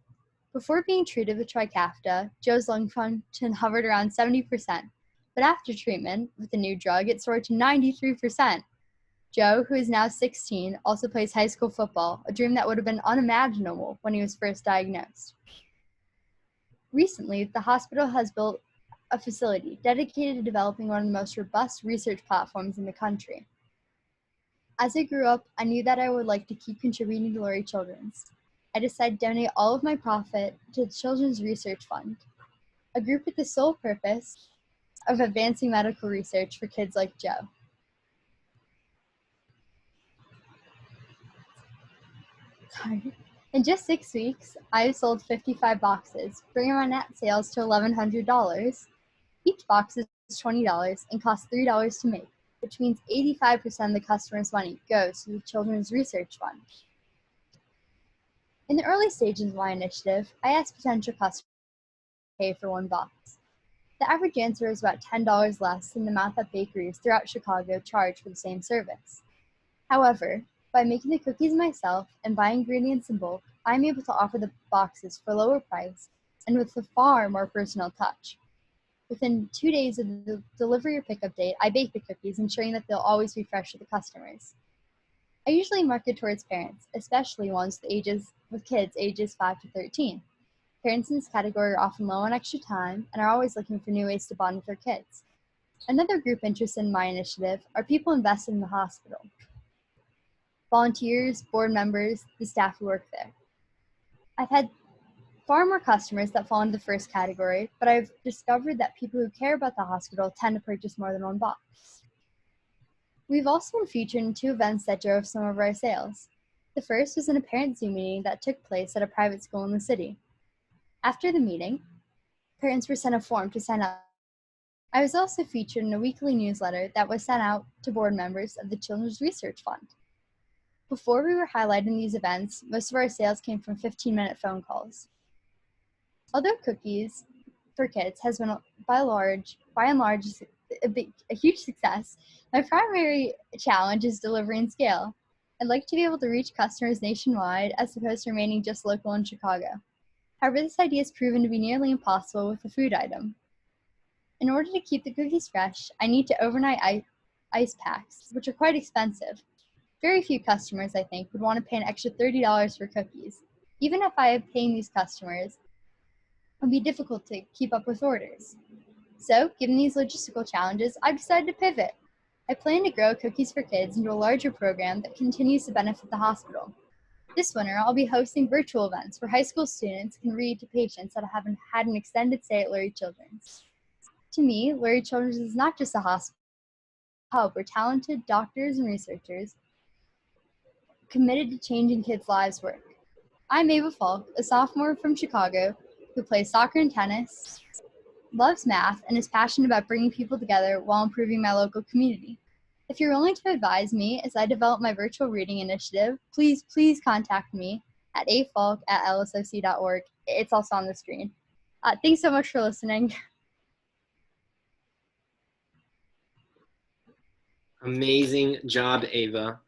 Before being treated with Trikafta, Joe's lung function hovered around 70%, but after treatment with the new drug, it soared to 93%. Joe, who is now 16, also plays high school football, a dream that would have been unimaginable when he was first diagnosed. Recently, the hospital has built a facility dedicated to developing one of the most robust research platforms in the country. As I grew up, I knew that I would like to keep contributing to Lurie Children's. I decided to donate all of my profit to the Children's Research Fund, a group with the sole purpose of advancing medical research for kids like Joe. In just 6 weeks, I sold 55 boxes, bringing my net sales to $1,100. Each box is $20 and costs $3 to make, which means 85% of the customer's money goes to the Children's Research Fund. In the early stages of my initiative, I asked potential customers to pay for one box. The average answer was about $10 less than the amount that bakeries throughout Chicago charge for the same service. However, by making the cookies myself and buying ingredients in bulk, I'm able to offer the boxes for a lower price and with a far more personal touch. Within 2 days of the delivery or pickup date, I bake the cookies, ensuring that they'll always be fresh for the customers. I usually market towards parents, especially ones with kids ages 5 to 13. Parents in this category are often low on extra time and are always looking for new ways to bond with their kids. Another group interested in my initiative are people invested in the hospital. volunteers, board members, the staff who work there. I've had far more customers that fall into the first category, but I've discovered that people who care about the hospital tend to purchase more than one box. We've also been featured in 2 events that drove some of our sales. The first was in a parent Zoom meeting that took place at a private school in the city. After the meeting, parents were sent a form to sign up. I was also featured in a weekly newsletter that was sent out to board members of the Children's Research Fund. Before we were highlighted in these events, most of our sales came from 15-minute phone calls. Although Cookies for Kids has been by and large a huge success, my primary challenge is delivery and scale. I'd like to be able to reach customers nationwide as opposed to remaining just local in Chicago. However, this idea has proven to be nearly impossible with a food item. In order to keep the cookies fresh, I need to overnight ice packs, which are quite expensive. Very few customers, I think, would want to pay an extra $30 for cookies. Even if I obtain these customers, it would be difficult to keep up with orders. So, given these logistical challenges, I've decided to pivot. I plan to grow Cookies for Kids into a larger program that continues to benefit the hospital. This winter, I'll be hosting virtual events where high school students can read to patients that have had an extended stay at Lurie Children's. To me, Lurie Children's is not just a hospital, but a hub where talented doctors and researchers committed to changing kids' lives work. I'm Ava Falk, a sophomore from Chicago who plays soccer and tennis, loves math, and is passionate about bringing people together while improving my local community. If you're willing to advise me as I develop my virtual reading initiative, please contact me at afalk@lsoc.org. It's also on the screen. Thanks so much for listening. Amazing job, Ava.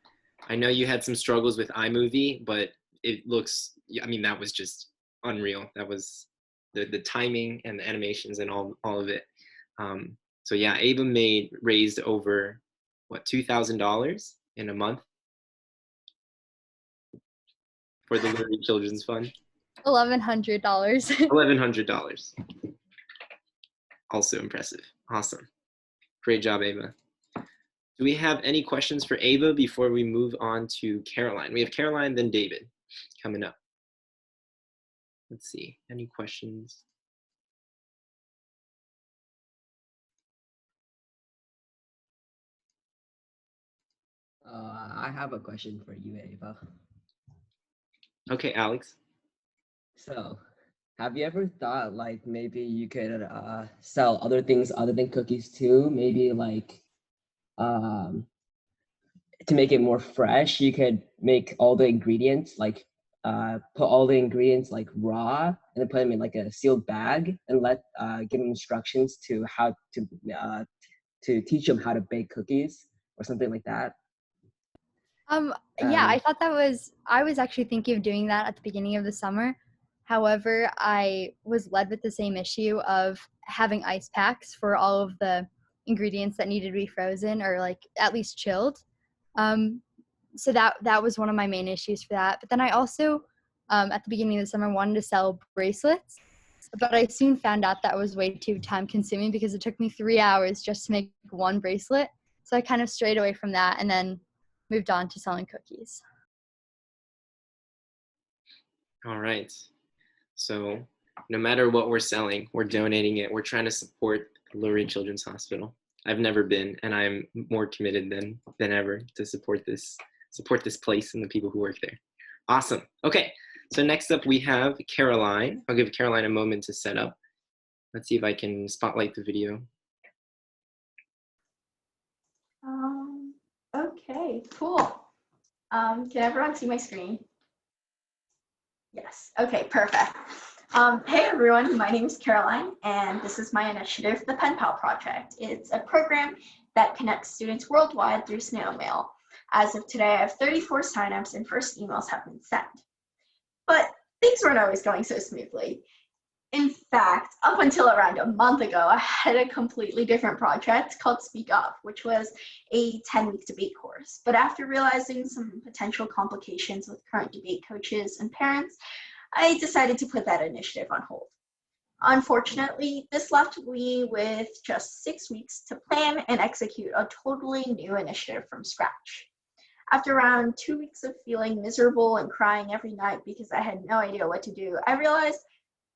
I know you had some struggles with iMovie, but it looks, I mean, that was just unreal. That was the timing and the animations and all of it. So yeah, Ava raised over, what, $2,000 in a month for the Lurie Children's Fund? $1,100. $1,100. Also impressive. Awesome. Great job, Ava. Do we have any questions for Ava before we move on to Caroline? We have Caroline, then David coming up. Let's see, any questions? I have a question for you, Ava. Okay, Alex. So, have you ever thought like maybe you could sell other things other than cookies too? Maybe like to make it more fresh, you could make all the ingredients like put all the ingredients like raw and then put them in like a sealed bag and give them instructions to how to teach them how to bake cookies or something like that. Yeah, I was actually thinking of doing that at the beginning of the summer. However, I was led with the same issue of having ice packs for all of the ingredients that needed to be frozen or like at least chilled. So that was one of my main issues for that. But then I also, at the beginning of the summer, wanted to sell bracelets, but I soon found out that was way too time consuming because it took me 3 hours just to make one bracelet. So I kind of strayed away from that and then moved on to selling cookies. All right. So no matter what we're selling, we're donating it. We're trying to support Lurie Children's Hospital. I've never been, and I'm more committed than ever to support this place and the people who work there. Awesome. Okay, so next up we have Caroline. I'll give Caroline a moment to set up. Let's see if I can spotlight the video. Okay, cool. Can everyone see my screen? Yes, okay, perfect. Hey everyone, my name is Caroline, and this is my initiative, the Pen Pal Project. It's a program that connects students worldwide through snail mail. As of today, I have 34 signups and first emails have been sent. But things weren't always going so smoothly. In fact, up until around a month ago, I had a completely different project called Speak Up, which was a 10-week debate course. But after realizing some potential complications with current debate coaches and parents, I decided to put that initiative on hold. Unfortunately, this left me with just 6 weeks to plan and execute a totally new initiative from scratch. After around 2 weeks of feeling miserable and crying every night because I had no idea what to do, I realized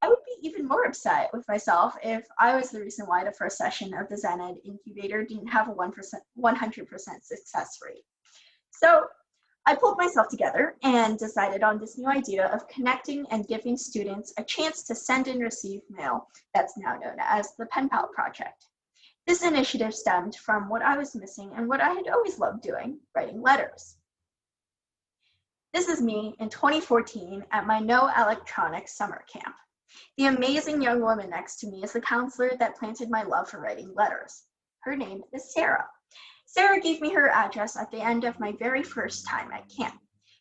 I would be even more upset with myself if I was the reason why the first session of the Zen Ed Incubator didn't have a 100% success rate. So I pulled myself together and decided on this new idea of connecting and giving students a chance to send and receive mail that's now known as the Pen Pal Project. This initiative stemmed from what I was missing and what I had always loved doing, writing letters. This is me in 2014 at my No Electronics summer camp. The amazing young woman next to me is the counselor that planted my love for writing letters. Her name is Sarah. Sarah gave me her address at the end of my very first time at camp.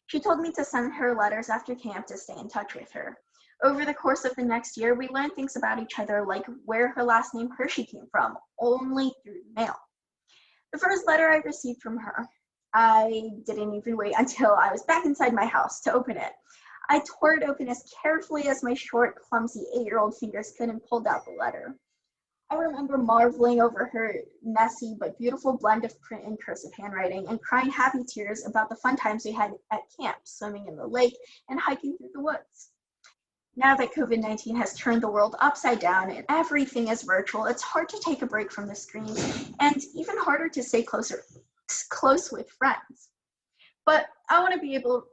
She told me to send her letters after camp to stay in touch with her. Over the course of the next year, we learned things about each other, like where her last name Hershey came from, only through mail. The first letter I received from her, I didn't even wait until I was back inside my house to open it. I tore it open as carefully as my short, clumsy 8-year-old fingers could and pulled out the letter. I remember marveling over her messy but beautiful blend of print and cursive handwriting and crying happy tears about the fun times we had at camp, swimming in the lake and hiking through the woods. Now that COVID-19 has turned the world upside down and everything is virtual, it's hard to take a break from the screens and even harder to stay close with friends. But I want to be able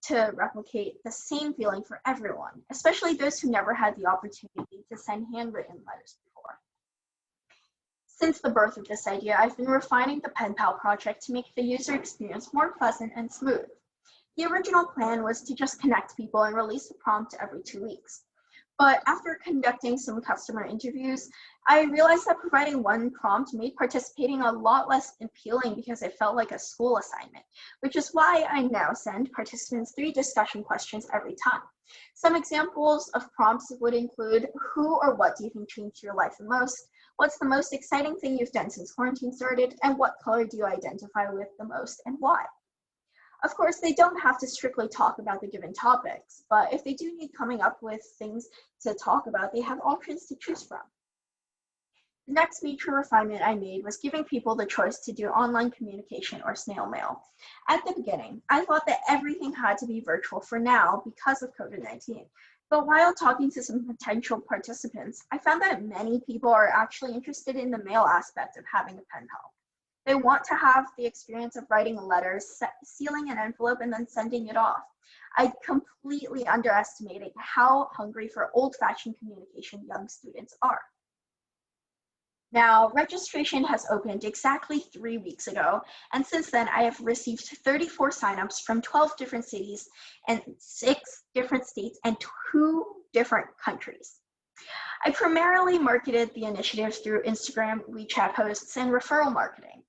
to replicate the same feeling for everyone, especially those who never had the opportunity to send handwritten letters before. Since the birth of this idea, I've been refining the Pen Pal project to make the user experience more pleasant and smooth. The original plan was to just connect people and release a prompt every 2 weeks. But after conducting some customer interviews, I realized that providing one prompt made participating a lot less appealing because it felt like a school assignment, which is why I now send participants 3 discussion questions every time. Some examples of prompts would include: who or what do you think changed your life the most? What's the most exciting thing you've done since quarantine started? And what color do you identify with the most and why? Of course, they don't have to strictly talk about the given topics, but if they do need coming up with things to talk about, they have options to choose from. The next major refinement I made was giving people the choice to do online communication or snail mail. At the beginning, I thought that everything had to be virtual for now because of COVID-19. But while talking to some potential participants, I found that many people are actually interested in the mail aspect of having a pen pal. They want to have the experience of writing a letter, sealing an envelope, and then sending it off. I completely underestimated how hungry for old-fashioned communication young students are. Now, registration has opened exactly 3 weeks ago, and since then I have received 34 signups from 12 different cities and 6 different states and 2 different countries. I primarily marketed the initiative through Instagram, WeChat posts, and referral marketing.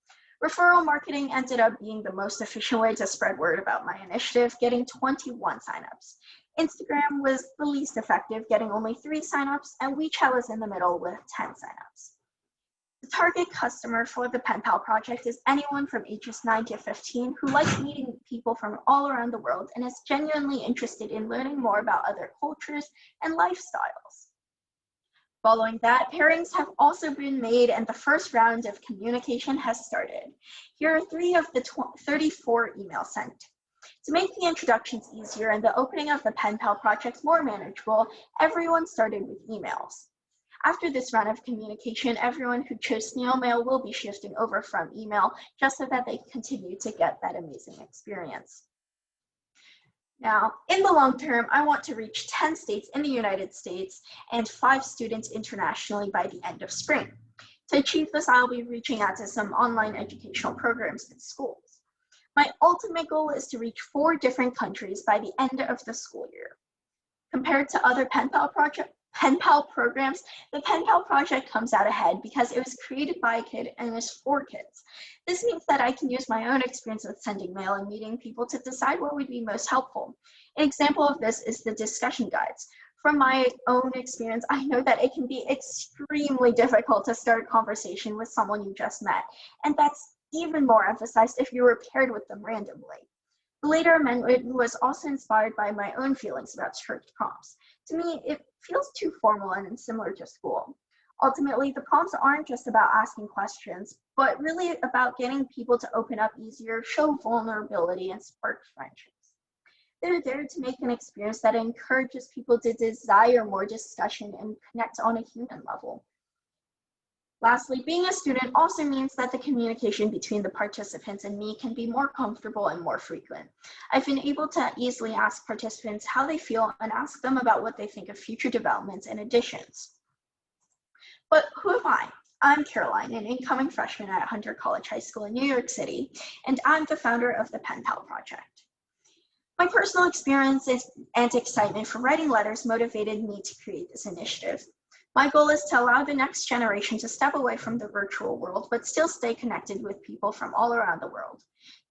Referral marketing ended up being the most efficient way to spread word about my initiative, getting 21 signups. Instagram was the least effective, getting only 3 signups, and WeChat was in the middle with 10 signups. The target customer for the Pen Pal project is anyone from ages 9 to 15 who likes meeting people from all around the world and is genuinely interested in learning more about other cultures and lifestyles. Following that, pairings have also been made and the first round of communication has started. Here are 3 of the 34 emails sent. To make the introductions easier and the opening of the Pen Pal project more manageable, everyone started with emails. After this round of communication, everyone who chose snail mail will be shifting over from email just so that they continue to get that amazing experience. Now, in the long term, I want to reach 10 states in the United States and 5 students internationally by the end of spring. To achieve this, I'll be reaching out to some online educational programs and schools. My ultimate goal is to reach 4 different countries by the end of the school year. Compared to other Pen Pal programs, the Pen Pal project comes out ahead because it was created by a kid and is for kids. This means that I can use my own experience with sending mail and meeting people to decide what would be most helpful. An example of this is the discussion guides. From my own experience, I know that it can be extremely difficult to start a conversation with someone you just met, and that's even more emphasized if you were paired with them randomly. The later amendment was also inspired by my own feelings about strict prompts. To me, it feels too formal and similar to school. Ultimately, the prompts aren't just about asking questions, but really about getting people to open up easier, show vulnerability, and spark friendships. They're there to make an experience that encourages people to desire more discussion and connect on a human level. Lastly, being a student also means that the communication between the participants and me can be more comfortable and more frequent. I've been able to easily ask participants how they feel and ask them about what they think of future developments and additions. But who am I? I'm Caroline, an incoming freshman at Hunter College High School in New York City, and I'm the founder of the Pen Pal Project. My personal experiences and excitement for writing letters motivated me to create this initiative. My goal is to allow the next generation to step away from the virtual world, but still stay connected with people from all around the world.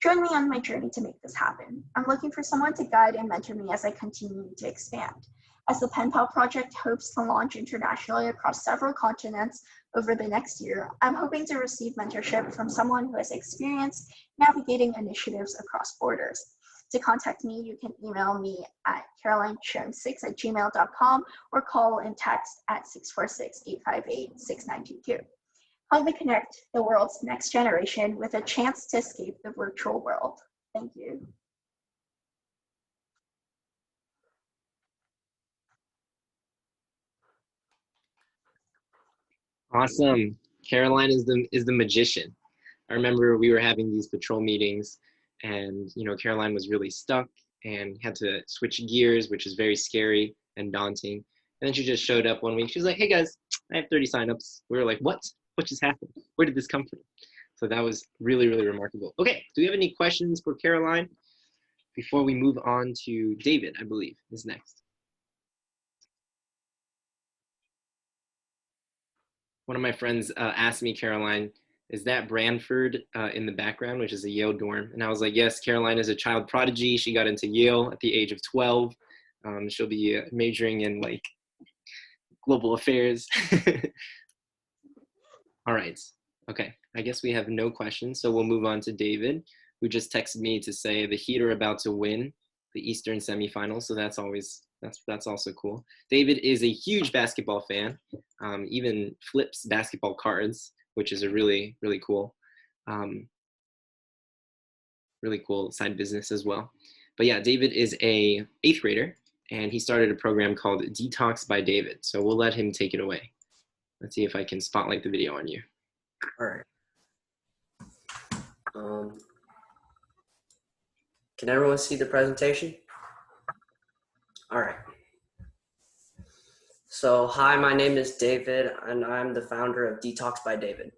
Join me on my journey to make this happen. I'm looking for someone to guide and mentor me as I continue to expand. As the Pen Pal Project hopes to launch internationally across several continents over the next year, I'm hoping to receive mentorship from someone who has experience navigating initiatives across borders. To contact me, you can email me at carolinechum6@gmail.com or call and text at 646-858-6922. Help me connect the world's next generation with a chance to escape the virtual world. Thank you. Awesome. Caroline is the magician. I remember we were having these patrol meetings, and Caroline was really stuck and had to switch gears, which is very scary and daunting. And then she just showed up one week. She was like, "Hey guys, I have 30 signups." We were like, "What? What just happened? Where did this come from?" So that was really, really remarkable. Okay, do we have any questions for Caroline before we move on to David, I believe, is next. One of my friends asked me, Caroline, is that Branford in the background, which is a Yale dorm? And I was like, yes, Caroline is a child prodigy. She got into Yale at the age of 12. She'll be majoring in global affairs. All right. Okay. I guess we have no questions. So we'll move on to David, who just texted me to say the Heat are about to win the Eastern semifinals. So that's also cool. David is a huge basketball fan, even flips basketball cards, which is a really, really cool side business as well. But yeah, David is a 8th grader, and he started a program called Detox by David. So we'll let him take it away. Let's see if I can spotlight the video on you. All right. Can everyone see the presentation? All right. So, hi, my name is David, and I'm the founder of Detox by David.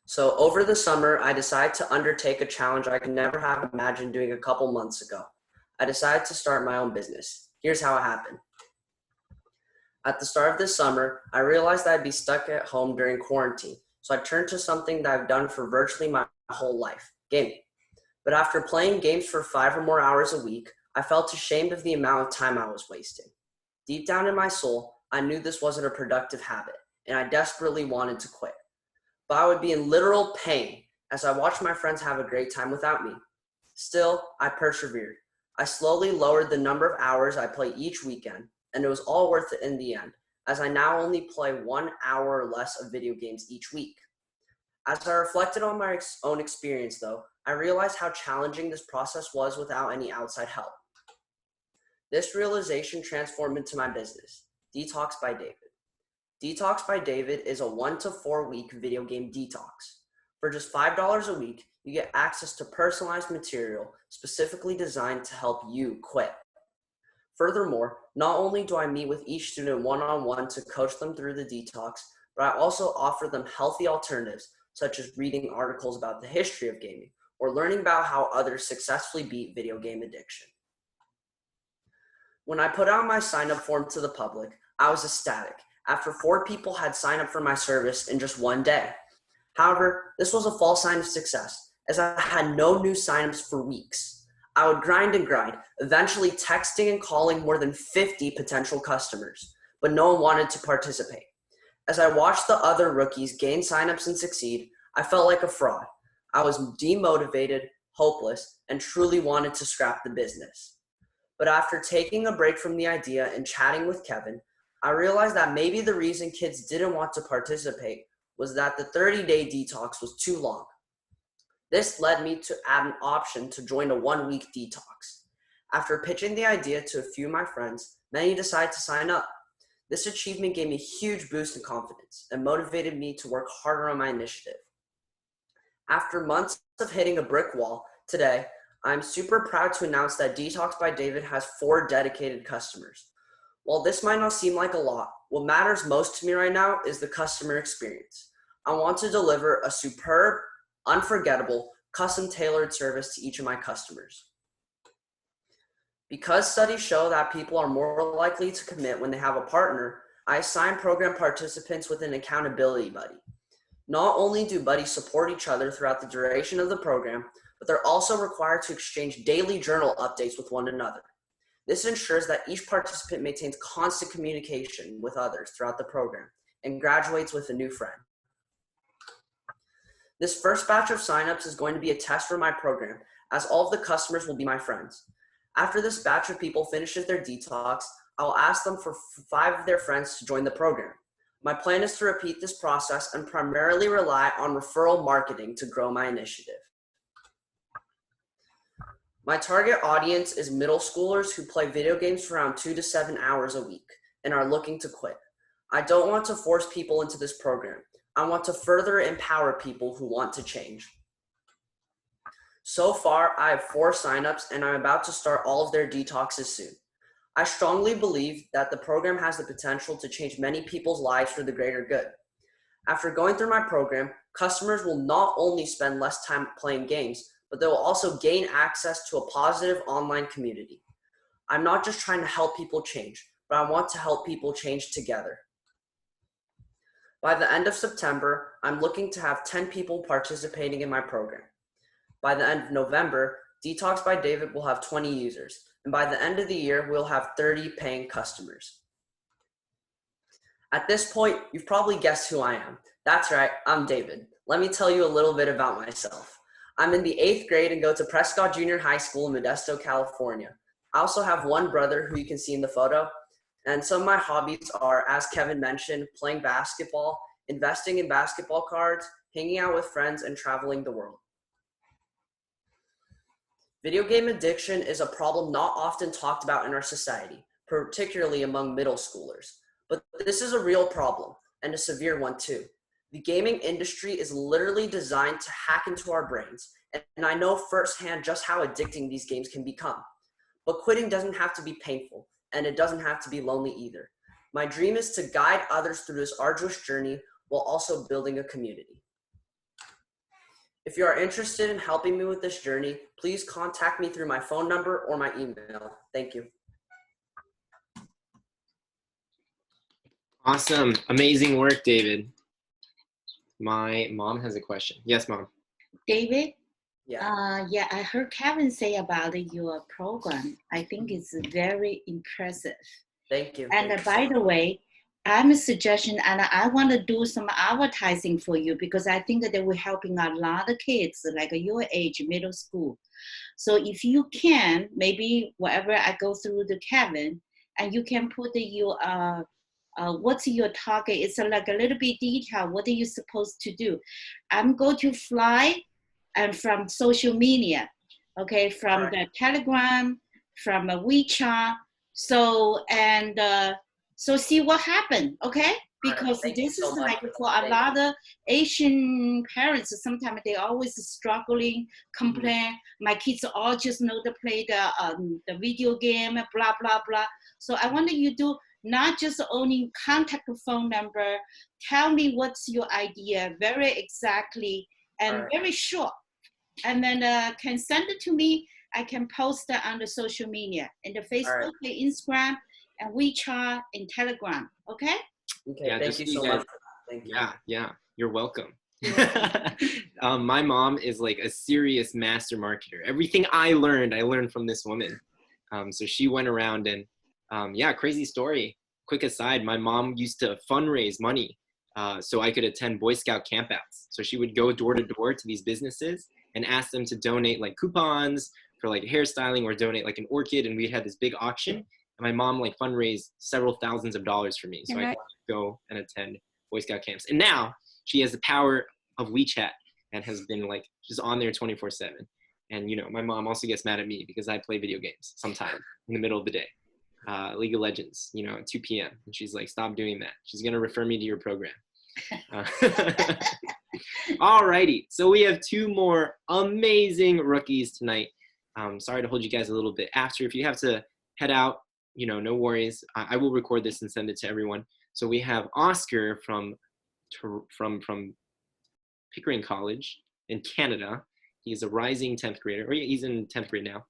So, over the summer, I decided to undertake a challenge I could never have imagined doing a couple months ago. I decided to start my own business. Here's how it happened. At the start of this summer, I realized that I'd be stuck at home during quarantine, so I turned to something that I've done for virtually my whole life, gaming. But after playing games for 5 or more hours a week, I felt ashamed of the amount of time I was wasting. Deep down in my soul, I knew this wasn't a productive habit, and I desperately wanted to quit. But I would be in literal pain as I watched my friends have a great time without me. Still, I persevered. I slowly lowered the number of hours I play each weekend, and it was all worth it in the end, as I now only play 1 hour or less of video games each week. As I reflected on my own experience, though, I realized how challenging this process was without any outside help. This realization transformed into my business, Detox by David. Detox by David is a 1 to 4 week video game detox. For just $5 a week, you get access to personalized material specifically designed to help you quit. Furthermore, not only do I meet with each student one-on-one to coach them through the detox, but I also offer them healthy alternatives, such as reading articles about the history of gaming or learning about how others successfully beat video game addiction. When I put out my sign-up form to the public, I was ecstatic after 4 people had signed up for my service in just 1 day. However, this was a false sign of success, as I had no new signups for weeks. I would grind and grind, eventually texting and calling more than 50 potential customers, but no one wanted to participate. As I watched the other rookies gain signups and succeed, I felt like a fraud. I was demotivated, hopeless, and truly wanted to scrap the business. But after taking a break from the idea and chatting with Kevin, I realized that maybe the reason kids didn't want to participate was that the 30-day detox was too long. This led me to add an option to join a 1-week detox. After pitching the idea to a few of my friends, many decided to sign up. This achievement gave me a huge boost in confidence and motivated me to work harder on my initiative. After months of hitting a brick wall, today, I'm super proud to announce that Detox by David has 4 dedicated customers. While this might not seem like a lot, what matters most to me right now is the customer experience. I want to deliver a superb, unforgettable, custom-tailored service to each of my customers. Because studies show that people are more likely to commit when they have a partner, I assign program participants with an accountability buddy. Not only do buddies support each other throughout the duration of the program, but they're also required to exchange daily journal updates with one another. This ensures that each participant maintains constant communication with others throughout the program and graduates with a new friend. This first batch of signups is going to be a test for my program, as all of the customers will be my friends. After this batch of people finishes their detox, I will ask them for 5 of their friends to join the program. My plan is to repeat this process and primarily rely on referral marketing to grow my initiative. My target audience is middle schoolers who play video games for around 2 to 7 hours a week and are looking to quit. I don't want to force people into this program. I want to further empower people who want to change. So far, I have 4 signups and I'm about to start all of their detoxes soon. I strongly believe that the program has the potential to change many people's lives for the greater good. After going through my program, customers will not only spend less time playing games, but they will also gain access to a positive online community. I'm not just trying to help people change, but I want to help people change together. By the end of September, I'm looking to have 10 people participating in my program. By the end of November, Detox by David will have 20 users, and by the end of the year, we'll have 30 paying customers. At this point, you've probably guessed who I am. That's right, I'm David. Let me tell you a little bit about myself. I'm in the 8th grade and go to Prescott Junior High School in Modesto, California. I also have one brother who you can see in the photo. And some of my hobbies are, as Kevin mentioned, playing basketball, investing in basketball cards, hanging out with friends, and traveling the world. Video game addiction is a problem not often talked about in our society, particularly among middle schoolers. But this is a real problem, and a severe one too. The gaming industry is literally designed to hack into our brains, and I know firsthand just how addicting these games can become. But quitting doesn't have to be painful, and it doesn't have to be lonely either. My dream is to guide others through this arduous journey while also building a community. If you are interested in helping me with this journey, please contact me through my phone number or my email. Thank you. Awesome. Amazing work, David. My mom has a question. Yes, Mom. David? Yeah. Yeah, I heard Kevin say about your program. I think it's very impressive. Thank you. And by the way, I'm a suggestion, and I want to do some advertising for you because I think that we're helping a lot of kids like your age, middle school. So if you can, maybe whatever I go through to Kevin, and you can put your what's your target? It's like a little bit detail. What are you supposed to do? I'm going to fly and from social media, okay, from Right. the Telegram, from a WeChat. So, so see what happened, okay? Because Thank you this so is much like for for a that. lot of Asian parents, sometimes they always struggling, complain. My kids all just know to play the video game, blah, blah, blah. So I want you to do not just only contact the phone number, tell me what's your idea very exactly and very short. And then can send it to me. I can post it on the social media, in the Facebook, the Instagram, and WeChat, and Telegram, okay? Okay, Yeah, thank just you so so you much. guys- Thank you. Yeah, you're welcome. My mom is like a serious master marketer. Everything I learned from this woman. So she went around and yeah, crazy story. Quick aside, my mom used to fundraise money so I could attend Boy Scout campouts. So she would go door to door to these businesses and ask them to donate like coupons for like hairstyling or donate like an orchid. And we had this big auction And my mom like fundraised several thousands of dollars for me, so I Right. could go and attend Boy Scout camps. And now she has the power of WeChat and has been like just on there 24/7. And you know, my mom also gets mad at me because I play video games sometimes in the middle of the day. League of Legends, you know, at 2 p.m. And she's like, stop doing that. She's gonna refer me to your program. Alrighty, so we have 2 more amazing rookies tonight. Sorry to hold you guys a little bit after. If you have to head out, you know, no worries. I will record this and send it to everyone. So we have Oscar from Pickering College in Canada. He's a rising 10th grader, or he's in 10th grade now.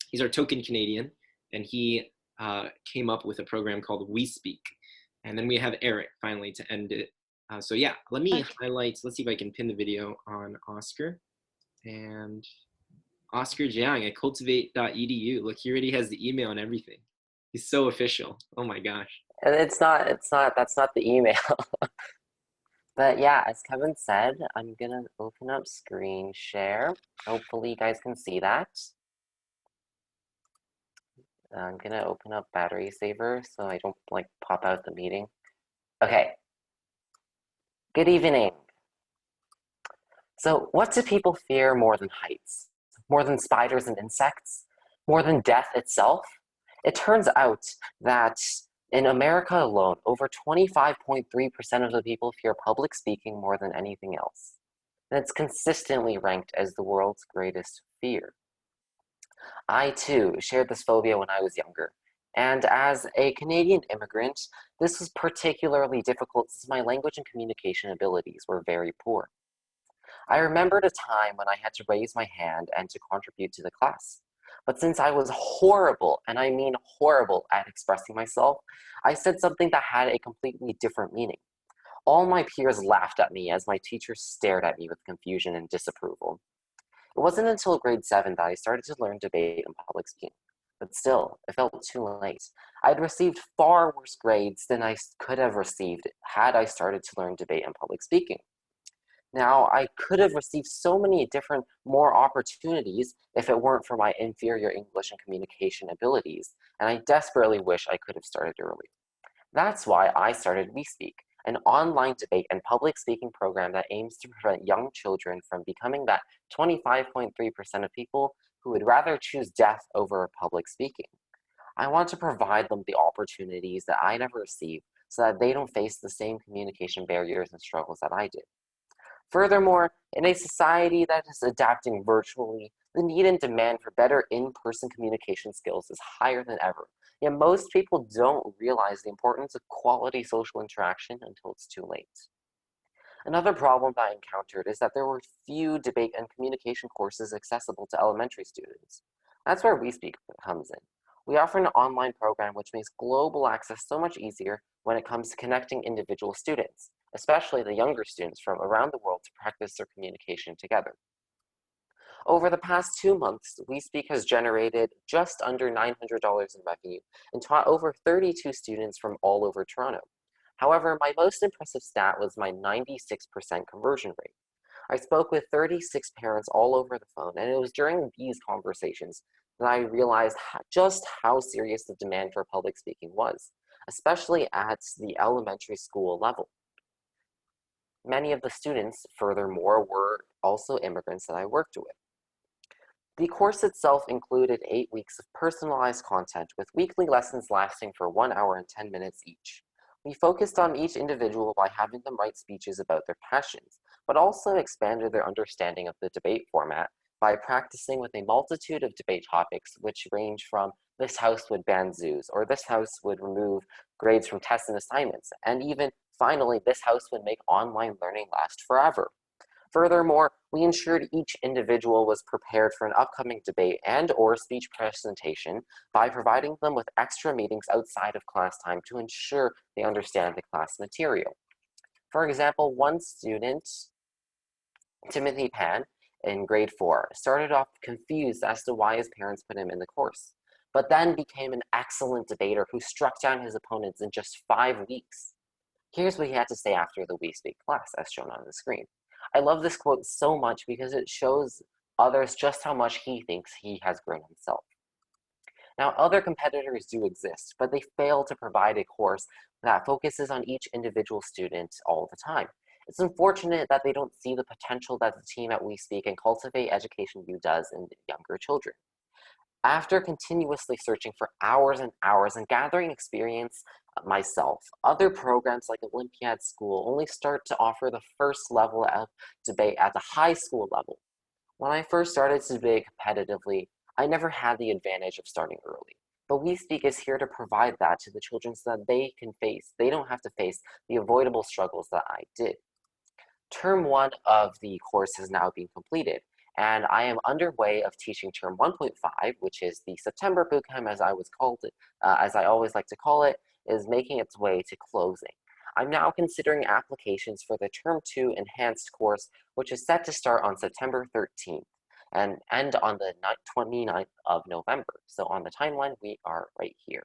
He's our token Canadian, and he came up with a program called We Speak. And then we have Eric finally to end it. So yeah, let me highlight, let's see if I can pin the video on Oscar. And Oscar Jiang at cultivate.edu. Look, he already has the email and everything. He's so official. Oh my gosh. And that's not the email. But yeah, as Kevin said, I'm gonna open up screen share. Hopefully you guys can see that. I'm gonna open up battery saver so I don't like pop out the meeting. Okay. Good evening. So what do people fear more than heights? More than spiders and insects? More than death itself? It turns out that in America alone, over 25.3% of the people fear public speaking more than anything else. And it's consistently ranked as the world's greatest fear. I too shared this phobia when I was younger. And as a Canadian immigrant, this was particularly difficult since my language and communication abilities were very poor. I remembered a time when I had to raise my hand and to contribute to the class. But since I was horrible, and I mean horrible, at expressing myself, I said something that had a completely different meaning. All my peers laughed at me as my teachers stared at me with confusion and disapproval. It wasn't until grade 7 that I started to learn debate and public speaking. But still, it felt too late. I'd received far worse grades than I could have received had I started to learn debate and public speaking. Now, I could have received so many different more opportunities if it weren't for my inferior English and communication abilities, and I desperately wish I could have started earlier. That's why I started We Speak, an online debate and public speaking program that aims to prevent young children from becoming that 25.3% of people who would rather choose death over public speaking. I want to provide them the opportunities that I never received so that they don't face the same communication barriers and struggles that I did. Furthermore, in a society that is adapting virtually, the need and demand for better in-person communication skills is higher than ever. Yet most people don't realize the importance of quality social interaction until it's too late. Another problem that I encountered is that there were few debate and communication courses accessible to elementary students. That's where We Speak comes in. We offer an online program which makes global access so much easier when it comes to connecting individual students, especially the younger students from around the world to practice their communication together. Over the past 2 months, We Speak has generated just under $900 in revenue and taught over 32 students from all over Toronto. However, my most impressive stat was my 96% conversion rate. I spoke with 36 parents all over the phone, and it was during these conversations that I realized just how serious the demand for public speaking was, especially at the elementary school level. Many of the students, furthermore, were also immigrants that I worked with. The course itself included 8 weeks of personalized content with weekly lessons lasting for 1 hour and 10 minutes each. We focused on each individual by having them write speeches about their passions, but also expanded their understanding of the debate format by practicing with a multitude of debate topics which range from this house would ban zoos, or this house would remove grades from tests and assignments, and even finally, this house would make online learning last forever. Furthermore, we ensured each individual was prepared for an upcoming debate and or speech presentation by providing them with extra meetings outside of class time to ensure they understand the class material. For example, one student, Timothy Pan, in grade 4, started off confused as to why his parents put him in the course, but then became an excellent debater who struck down his opponents in just 5 weeks. Here's what he had to say after the We Speak class, as shown on the screen. I love this quote so much because it shows others just how much he thinks he has grown himself. Now, other competitors do exist, but they fail to provide a course that focuses on each individual student all the time. It's unfortunate that they don't see the potential that the team at We Speak and Cultivate Education U does in younger children. After continuously searching for hours and hours and gathering experience myself, other programs like Olympiad School only start to offer the first level of debate at the high school level. When I first started to debate competitively, I never had the advantage of starting early. But We Speak is here to provide that to the children so that they don't have to face the avoidable struggles that I did. Term 1 of the course has now been completed, and I am underway of teaching term 1.5, which is the September bootcamp, as I always like to call it, is making its way to closing. I'm now considering applications for the term 2 enhanced course, which is set to start on September 13th and end on the 29th of November. So on the timeline, we are right here.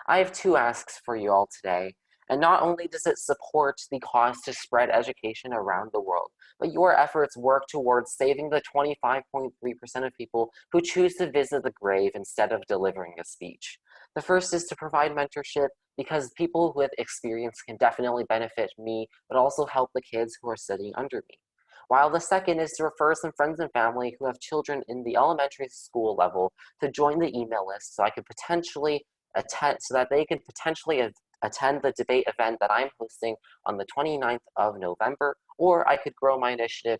I have 2 asks for you all today. And not only does it support the cause to spread education around the world, but your efforts work towards saving the 25.3% of people who choose to visit the grave instead of delivering a speech. The first is to provide mentorship, because people with experience can definitely benefit me, but also help the kids who are sitting under me. While the second is to refer some friends and family who have children in the elementary school level to join the email list so they can potentially attend the debate event that I'm hosting on the 29th of November, or I could grow my initiative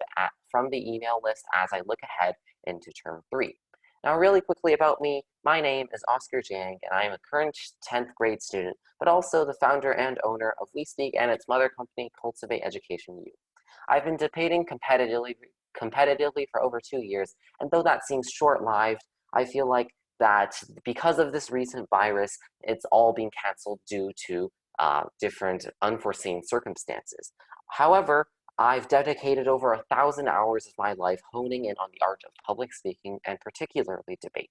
from the email list as I look ahead into term 3. Now, really quickly about me, my name is Oscar Jiang, and I am a current 10th grade student, but also the founder and owner of We Speak and its mother company, Cultivate Education U. I've been debating competitively for over 2 years, and though that seems short-lived, I feel like that because of this recent virus, it's all being canceled due to different unforeseen circumstances. However, I've dedicated over 1,000 hours of my life honing in on the art of public speaking and particularly debate.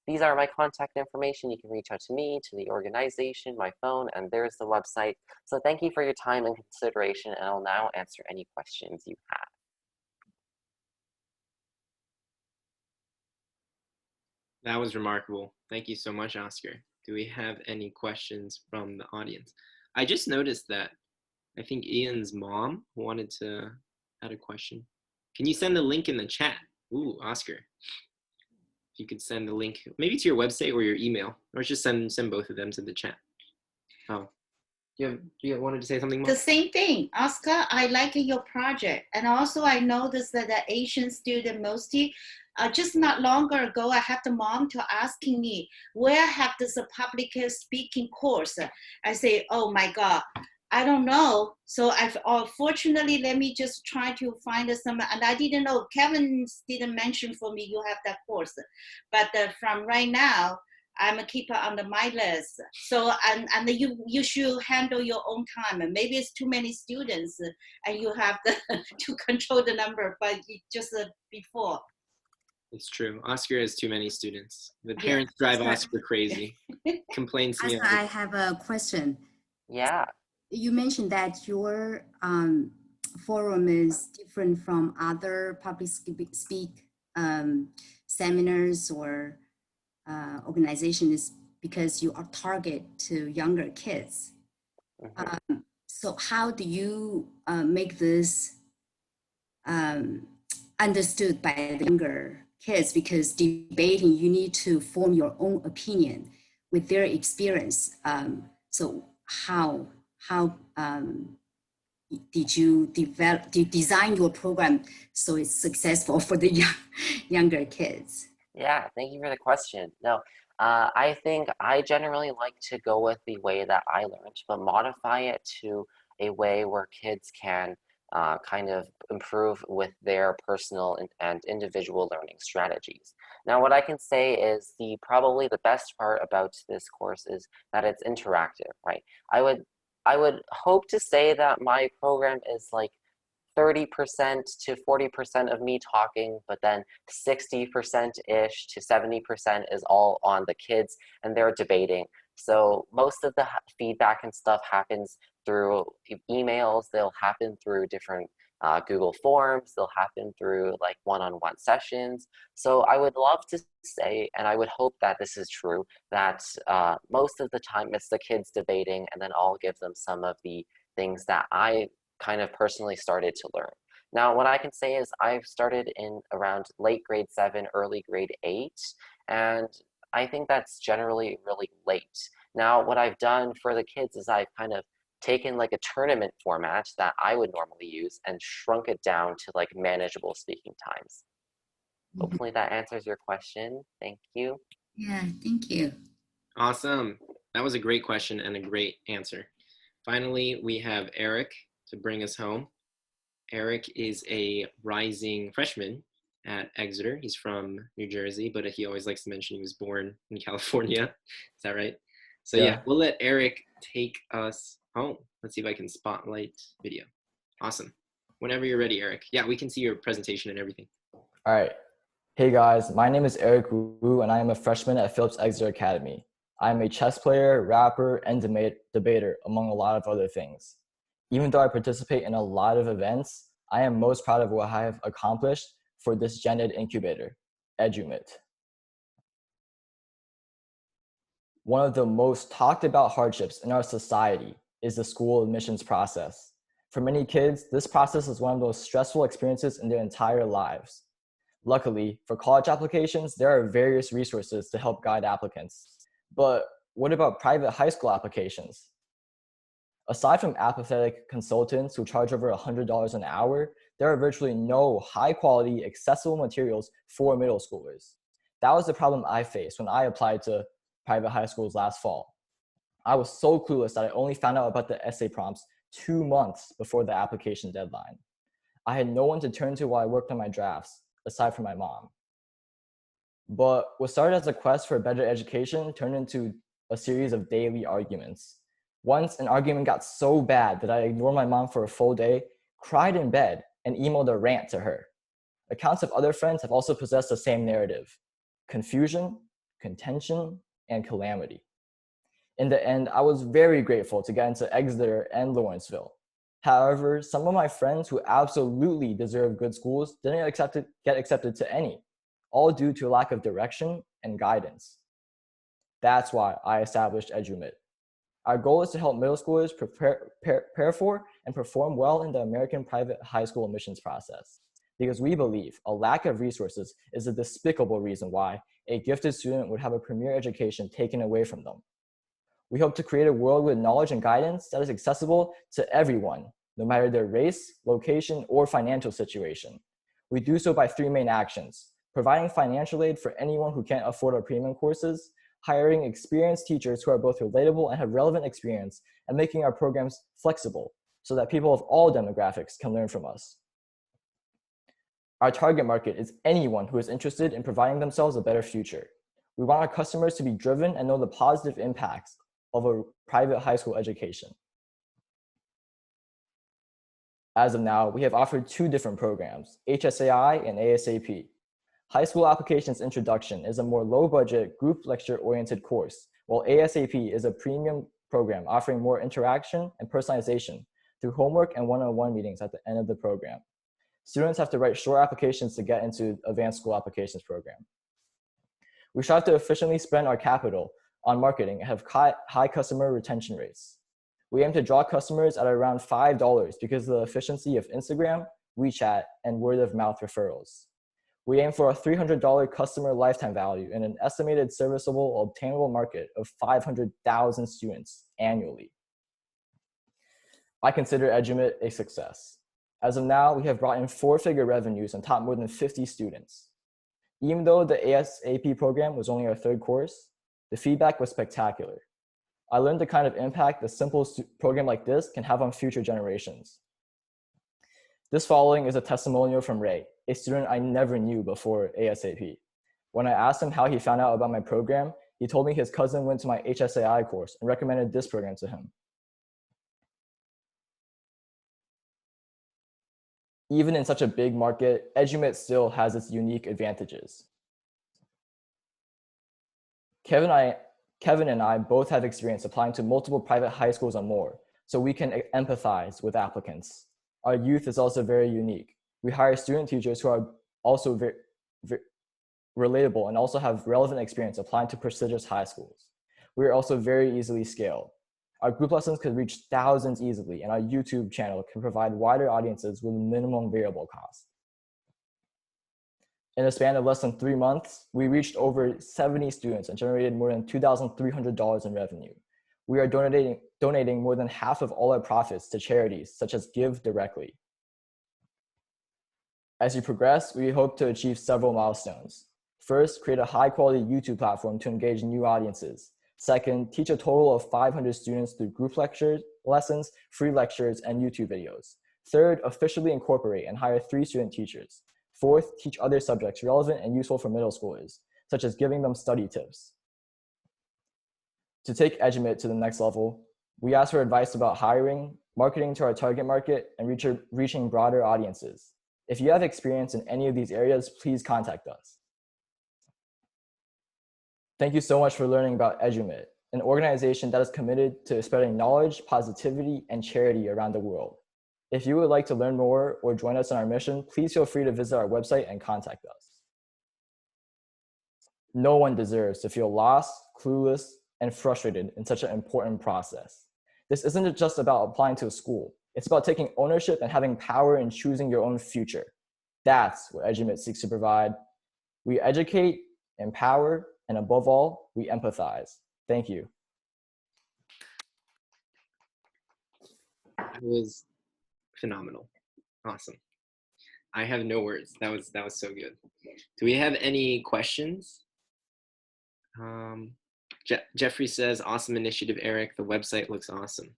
These are my contact information. You can reach out to me, to the organization, my phone, and there's the website. So thank you for your time and consideration, and I'll now answer any questions you have. That was remarkable. Thank you so much, Oscar. Do we have any questions from the audience? I just noticed that I think Ian's mom wanted to add a question. Can you send the link in the chat? Ooh, Oscar. If you could send the link, maybe to your website or your email, or just send both of them to the chat. Oh, you wanted to say something, Mom? The same thing, Oscar. I like your project, and also I noticed that the Asian student mostly. Just not longer ago, I had the mom to asking me, where have this public speaking course? I say, oh my God, I don't know. So fortunately, let me just try to find some, and I didn't know, Kevin didn't mention for me, you have that course. But from right now, I'm a keeper under my list. So, and you should handle your own time. And maybe it's too many students and you have to control the number, but just before. It's true. Oscar has too many students. The parents drive Oscar crazy. Complains to me. I have a question. Yeah. You mentioned that your forum is different from other public speak seminars or organizations because you are target to younger kids. Mm-hmm. So how do you make this understood by the younger kids? Because debating, you need to form your own opinion with their experience. So how did you design your program so it's successful for the younger kids? Yeah, thank you for the question. No, I think I generally like to go with the way that I learned, but modify it to a way where kids can kind of improve with their personal and individual learning strategies. Now, what I can say is probably the best part about this course is that it's interactive, right? I would hope to say that my program is like 30% to 40% of me talking, but then 60%-ish to 70% is all on the kids and they're debating. So most of the feedback and stuff happens through emails. They'll happen through different Google Forms. They'll happen through like one-on-one sessions. So I would love to say, and I would hope that this is true, that most of the time it's the kids debating, and then I'll give them some of the things that I kind of personally started to learn. Now, what I can say is I've started in around late grade 7, early grade 8, and I think that's generally really late. Now, what I've done for the kids is I've kind of taken like a tournament format that I would normally use and shrunk it down to like manageable speaking times. Hopefully that answers your question. Thank you. Yeah, thank you. Awesome. That was a great question and a great answer. Finally, we have Eric to bring us home. Eric is a rising freshman at Exeter. He's from New Jersey, but he always likes to mention he was born in California. Is that right? So yeah, we'll let Eric take us home. Let's see if I can spotlight video. Awesome. Whenever you're ready, Eric. Yeah, we can see your presentation and everything. All right. Hey guys, my name is Eric Wu, and I am a freshman at Phillips Exeter Academy. I am a chess player, rapper, and debater, among a lot of other things. Even though I participate in a lot of events, I am most proud of what I have accomplished for this Gen Ed incubator, EduMit. One of the most talked about hardships in our society is the school admissions process. For many kids, this process is one of the most stressful experiences in their entire lives. Luckily, for college applications, there are various resources to help guide applicants. But what about private high school applications? Aside from apathetic consultants who charge over $100 an hour, there are virtually no high-quality, accessible materials for middle schoolers. That was the problem I faced when I applied to private high schools last fall. I was so clueless that I only found out about the essay prompts 2 months before the application deadline. I had no one to turn to while I worked on my drafts, aside from my mom. But what started as a quest for a better education turned into a series of daily arguments. Once an argument got so bad that I ignored my mom for a full day, cried in bed, and emailed a rant to her. Accounts of other friends have also possessed the same narrative: confusion, contention, and calamity. In the end, I was very grateful to get into Exeter and Lawrenceville. However, some of my friends who absolutely deserve good schools didn't get accepted to any, all due to a lack of direction and guidance. That's why I established EduMit. Our goal is to help middle schoolers prepare for and perform well in the American private high school admissions process, because we believe a lack of resources is a despicable reason why a gifted student would have a premier education taken away from them. We hope to create a world with knowledge and guidance that is accessible to everyone, no matter their race, location, or financial situation. We do so by 3 main actions: providing financial aid for anyone who can't afford our premium courses, hiring experienced teachers who are both relatable and have relevant experience, and making our programs flexible so that people of all demographics can learn from us. Our target market is anyone who is interested in providing themselves a better future. We want our customers to be driven and know the positive impacts of a private high school education. As of now, we have offered 2 different programs, HSAI and ASAP. High School Applications Introduction is a more low-budget, group lecture-oriented course, while ASAP is a premium program offering more interaction and personalization through homework and one-on-one meetings at the end of the program. Students have to write short applications to get into Advanced School Applications program. We strive to efficiently spend our capital on marketing and have high customer retention rates. We aim to draw customers at around $5 because of the efficiency of Instagram, WeChat, and word-of-mouth referrals. We aim for a $300 customer lifetime value and an estimated serviceable obtainable market of 500,000 students annually. I consider EduMit a success. As of now, we have brought in 4-figure revenues and taught more than 50 students. Even though the ASAP program was only our 3rd course, the feedback was spectacular. I learned the kind of impact a simple program like this can have on future generations. This following is a testimonial from Ray, a student I never knew before ASAP. When I asked him how he found out about my program, he told me his cousin went to my HSAI course and recommended this program to him. Even in such a big market, EduMit still has its unique advantages. Kevin and I both have experience applying to multiple private high schools or more, so we can empathize with applicants. Our youth is also very unique. We hire student teachers who are also very relatable and also have relevant experience applying to prestigious high schools. We are also very easily scaled. Our group lessons could reach thousands easily, and our YouTube channel can provide wider audiences with minimum variable cost. In a span of less than 3 months, we reached over 70 students and generated more than $2,300 in revenue. We are donating more than half of all our profits to charities such as Give Directly. As you progress, we hope to achieve several milestones. First, create a high-quality YouTube platform to engage new audiences. Second, teach a total of 500 students through group lectures, lessons, free lectures, and YouTube videos. Third, officially incorporate and hire 3 student teachers. Fourth, teach other subjects relevant and useful for middle schoolers, such as giving them study tips. To take Edumate to the next level, we ask for advice about hiring, marketing to our target market, and reaching broader audiences. If you have experience in any of these areas, please contact us. Thank you so much for learning about Edumate, an organization that is committed to spreading knowledge, positivity, and charity around the world. If you would like to learn more or join us in our mission, please feel free to visit our website and contact us. No one deserves to feel lost, clueless, and frustrated in such an important process. This isn't just about applying to a school. It's about taking ownership and having power in choosing your own future. That's what Edumate seeks to provide. We educate, empower, and above all, we empathize. Thank you. That was phenomenal. Awesome. I have no words. That was so good. Do we have any questions? Jeffrey says, awesome initiative, Eric. The website looks awesome.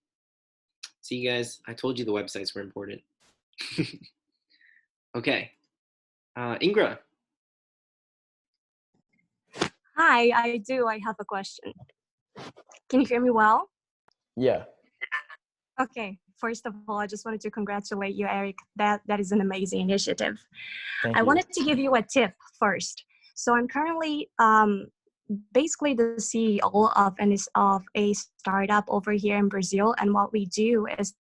See, you guys, I told you the websites were important. Okay. Ingra. Hi, I have a question. Can you hear me well? Yeah. Okay. First of all, I just wanted to congratulate you, Eric. That is an amazing initiative. Thank I you. wanted to give you a tip first. So I'm currently basically the CEO of a startup over here in Brazil. And what we do is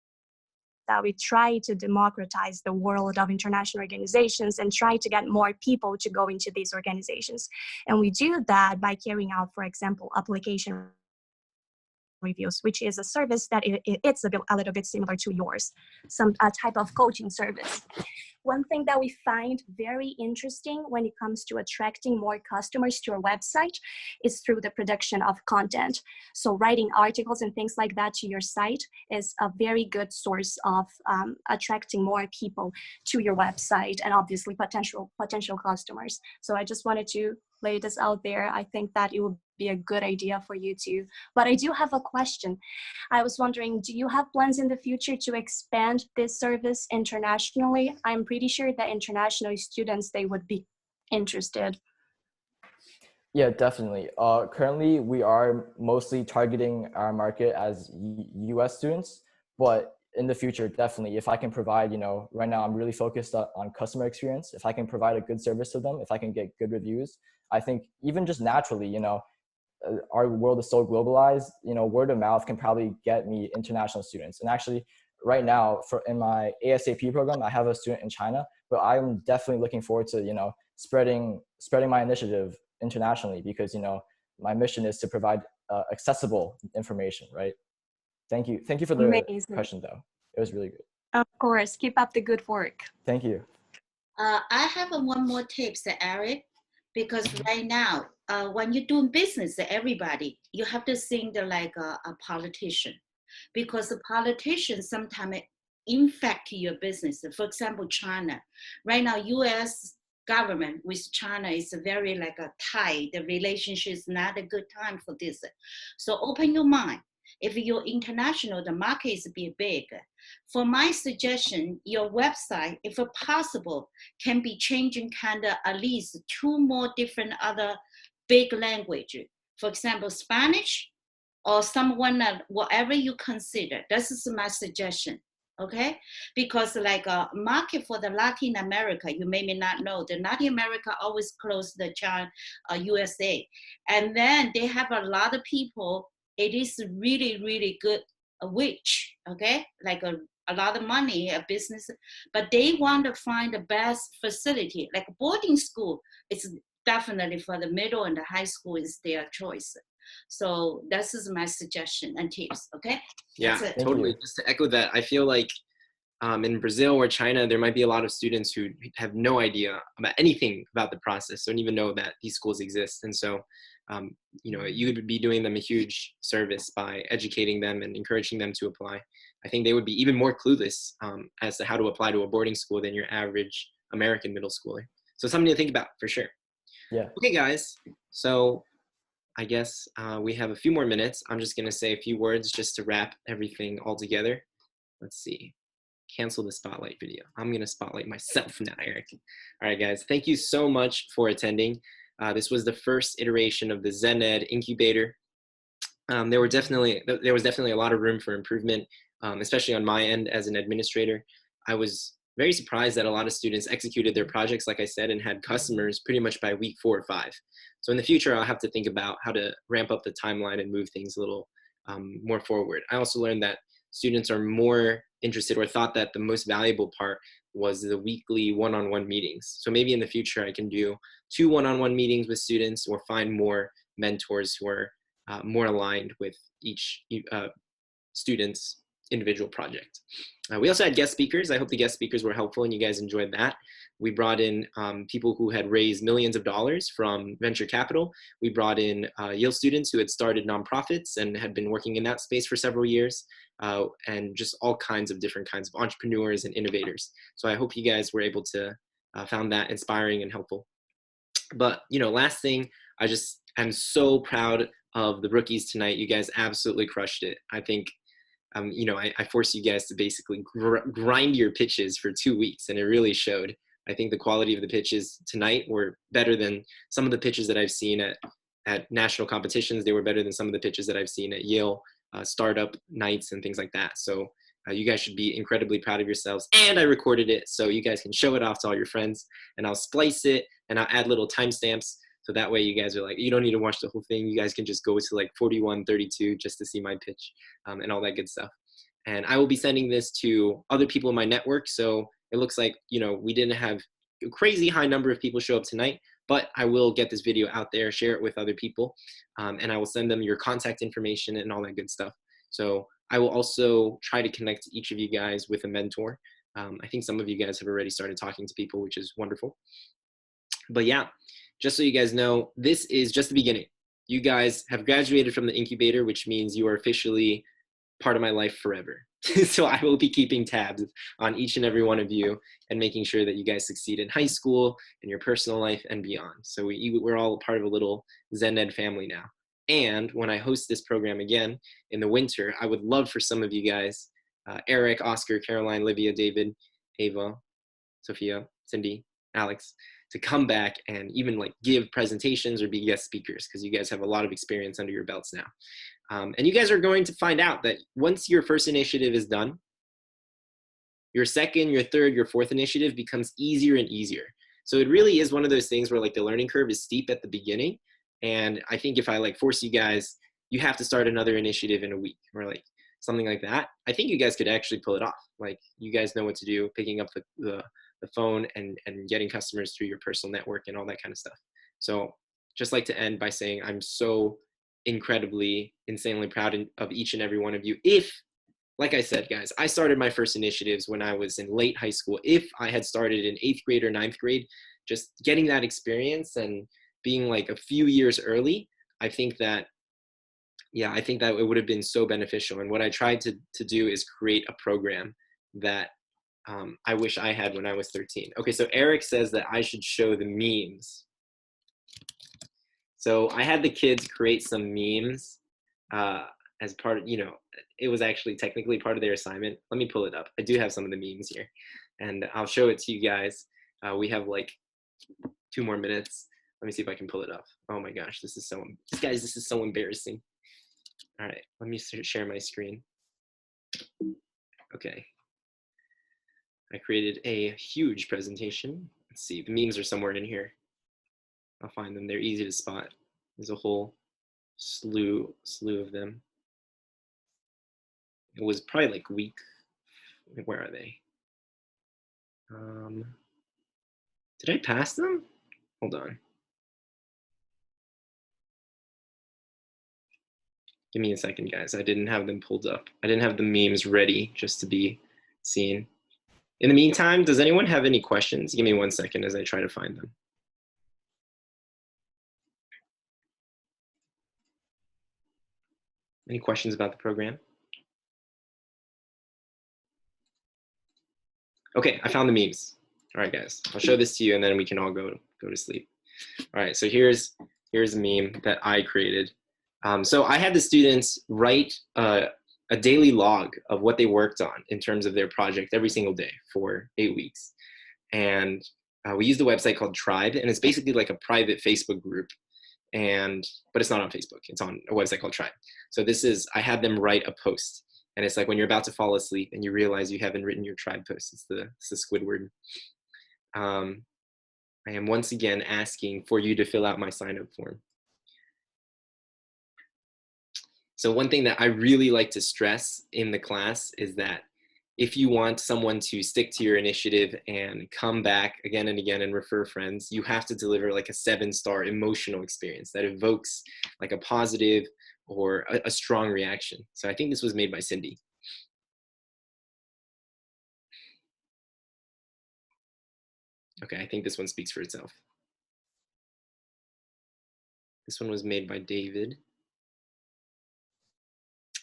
that we try to democratize the world of international organizations and try to get more people to go into these organizations. And we do that by carrying out, for example, application reviews, which is a service that it's a little bit similar to yours, some type of coaching service. One thing that we find very interesting when it comes to attracting more customers to your website is through the production of content. So writing articles and things like that to your site is a very good source of attracting more people to your website and obviously potential customers. So I just wanted to lay this out there. I think that it would be a good idea for you too. But I do have a question. I was wondering, do you have plans in the future to expand this service internationally? I'm pretty sure that international students, they would be interested. Yeah, definitely. Currently, we are mostly targeting our market as US students, but in the future, definitely, if I can provide, right now I'm really focused on customer experience. If I can provide a good service to them, if I can get good reviews, I think even just naturally, our world is so globalized, word of mouth can probably get me international students. And actually right now in my ASAP program, I have a student in China, but I'm definitely looking forward to, spreading my initiative internationally because, my mission is to provide accessible information, right? Thank you. Thank you for the Amazing. question though. It was really good. Of course, keep up the good work. Thank you. I have one more tip, Eric, because right now, when you're doing business, everybody, you have to think like a politician, because the politicians sometimes infect your business. For example, China. Right now, U.S. government with China is very like a tie. The relationship is not a good time for this. So open your mind. If you're international, the market is big. For my suggestion, your website, if possible, can be changing kind of at least 2 more different other big language. For example, Spanish or someone, whatever you consider. This is my suggestion, okay? Because like a market for the Latin America, you may not know, the Latin America always close the China, USA. And then they have a lot of people. It is really, really good witch, okay? Like a a lot of money, a business, but they want to find the best facility. Like boarding school, it's definitely for the middle and the high school is their choice. So this is my suggestion and tips, okay? Yeah, That's it. totally. Just to echo that, I feel like in Brazil or China, there might be a lot of students who have no idea about anything about the process, don't even know that these schools exist. And so, you know, you would be doing them a huge service by educating them and encouraging them to apply. I think they would be even more clueless as to how to apply to a boarding school than your average American middle schooler. So something to think about for sure. Yeah. Okay, guys. So I guess we have a few more minutes. I'm just going to say a few words just to wrap everything all together. Let's see. Cancel the spotlight video. I'm going to spotlight myself now, Eric. All right, guys. Thank you so much for attending. This was the first iteration of the ZenEd Incubator. There was definitely a lot of room for improvement, especially on my end as an administrator. I was very surprised that a lot of students executed their projects, like I said, and had customers pretty much by week 4 or 5. So in the future, I'll have to think about how to ramp up the timeline and move things a little more forward. I also learned that students are more interested or thought that the most valuable part was the weekly one-on-one meetings. So maybe in the future, I can do 2 one-on-one meetings with students or find more mentors who are more aligned with each student's individual project. We also had guest speakers. I hope the guest speakers were helpful and you guys enjoyed that. We brought in people who had raised millions of dollars from venture capital. We brought in Yale students who had started nonprofits and had been working in that space for several years, and just all kinds of different kinds of entrepreneurs and innovators. So I hope you guys were able to found that inspiring and helpful. But, you know, last thing, I'm so proud of the rookies tonight. You guys absolutely crushed it. I think you know, I forced you guys to basically grind your pitches for 2 weeks, and it really showed. I think the quality of the pitches tonight were better than some of the pitches that I've seen at national competitions. They were better than some of the pitches that I've seen at Yale startup nights and things like that. So you guys should be incredibly proud of yourselves. And I recorded it so you guys can show it off to all your friends, and I'll splice it and I'll add little timestamps. So that way you guys are like, you don't need to watch the whole thing. You guys can just go to like 41:32 just to see my pitch and all that good stuff. And I will be sending this to other people in my network. So it looks like, you know, we didn't have a crazy high number of people show up tonight, but I will get this video out there, share it with other people, and I will send them your contact information and all that good stuff. So I will also try to connect each of you guys with a mentor. I think some of you guys have already started talking to people, which is wonderful. But yeah, just so you guys know, this is just the beginning. You guys have graduated from the incubator, which means you are officially part of my life forever. So I will be keeping tabs on each and every one of you and making sure that you guys succeed in high school, in your personal life, and beyond. So we're all part of a little ZenEd family now. And when I host this program again in the winter, I would love for some of you guys, Eric, Oscar, Caroline, Livia, David, Ava, Sophia, Cindy, Alex, to come back and even like give presentations or be guest speakers, because you guys have a lot of experience under your belts now. And you guys are going to find out that once your first initiative is done, your second, your third, your fourth initiative becomes easier and easier. So it really is one of those things where like the learning curve is steep at the beginning. And I think if I like force you guys, you have to start another initiative in a week or like something like that, I think you guys could actually pull it off. Like you guys know what to do, picking up the phone and getting customers through your personal network and all that kind of stuff. So just like to end by saying I'm so incredibly, insanely proud of each and every one of you. If, like I said, guys, I started my first initiatives when I was in late high school. If I had started in 8th grade or 9th grade, just getting that experience and being like a few years early, I think that it would have been so beneficial. And what I tried to do is create a program that I wish I had when I was 13. Okay, so Eric says that I should show the memes. So I had the kids create some memes as part of, you know, it was actually technically part of their assignment. Let me pull it up. I do have some of the memes here, and I'll show it to you guys. We have like 2 more minutes. Let me see if I can pull it up. Oh my gosh, this is so embarrassing. All right, let me share my screen. Okay. I created a huge presentation. Let's see, the memes are somewhere in here. I'll find them, they're easy to spot. There's a whole slew of them. It was probably like week where are they? Did I pass them? Hold on. Give me a second, guys. I didn't have them pulled up. I didn't have the memes ready just to be seen. In the meantime, does anyone have any questions? Give me 1 second as I try to find them. Any questions about the program? Okay, I found the memes. All right, guys, I'll show this to you and then we can all go to sleep. All right, so here's a meme that I created. So I had the students write a daily log of what they worked on in terms of their project every single day for 8 weeks. And we used a website called Tribe, and it's basically like a private Facebook group. But it's not on Facebook, it's on a website called Tribe. So I had them write a post. And it's like when you're about to fall asleep and you realize you haven't written your Tribe post. It's the Squidward. I am once again asking for you to fill out my sign-up form. So one thing that I really like to stress in the class is that if you want someone to stick to your initiative and come back again and again and refer friends, you have to deliver like a 7-star emotional experience that evokes like a positive or a strong reaction. So I think this was made by Cindy. Okay, I think this one speaks for itself. This one was made by David.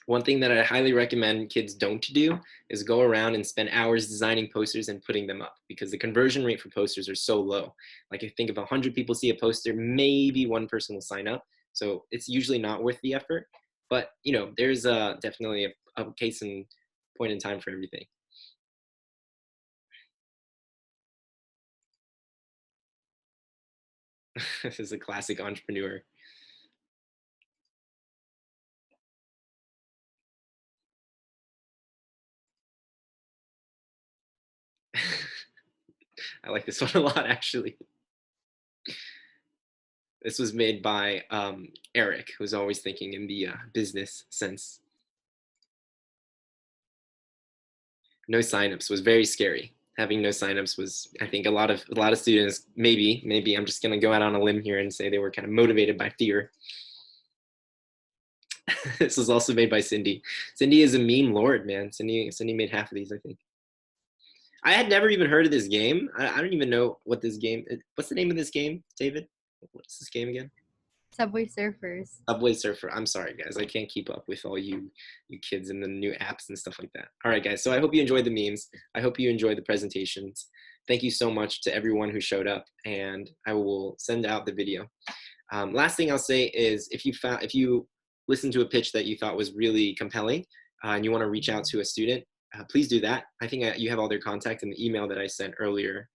One thing that I highly recommend kids don't do is go around and spend hours designing posters and putting them up, because the conversion rate for posters are so low. Like I think if 100 people see a poster, maybe 1 person will sign up. So it's usually not worth the effort. But you know, there's definitely a case and point in time for everything. This is a classic entrepreneur. I like this one a lot, actually. This was made by Eric, who's always thinking in the business sense. No signups was very scary. Having no signups was, I think, a lot of students, maybe I'm just gonna go out on a limb here and say they were kind of motivated by fear. This was also made by Cindy. Cindy is a meme lord, man. Cindy made half of these, I think. I had never even heard of this game. I don't even know what this game. What's the name of this game, David? What's this game again? Subway Surfers. Subway Surfer. I'm sorry, guys. I can't keep up with all you kids and the new apps and stuff like that. All right, guys. So I hope you enjoyed the memes. I hope you enjoyed the presentations. Thank you so much to everyone who showed up, and I will send out the video. Last thing I'll say is if you listened to a pitch that you thought was really compelling and you want to reach out to a student, please do that. I think you have all their contact in the email that I sent earlier.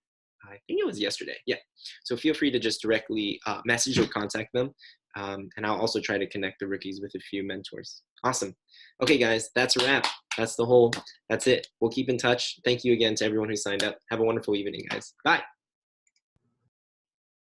I think it was yesterday. Yeah. So feel free to just directly message or contact them. And I'll also try to connect the rookies with a few mentors. Awesome. Okay, guys, that's a wrap. That's it. We'll keep in touch. Thank you again to everyone who signed up. Have a wonderful evening, guys. Bye.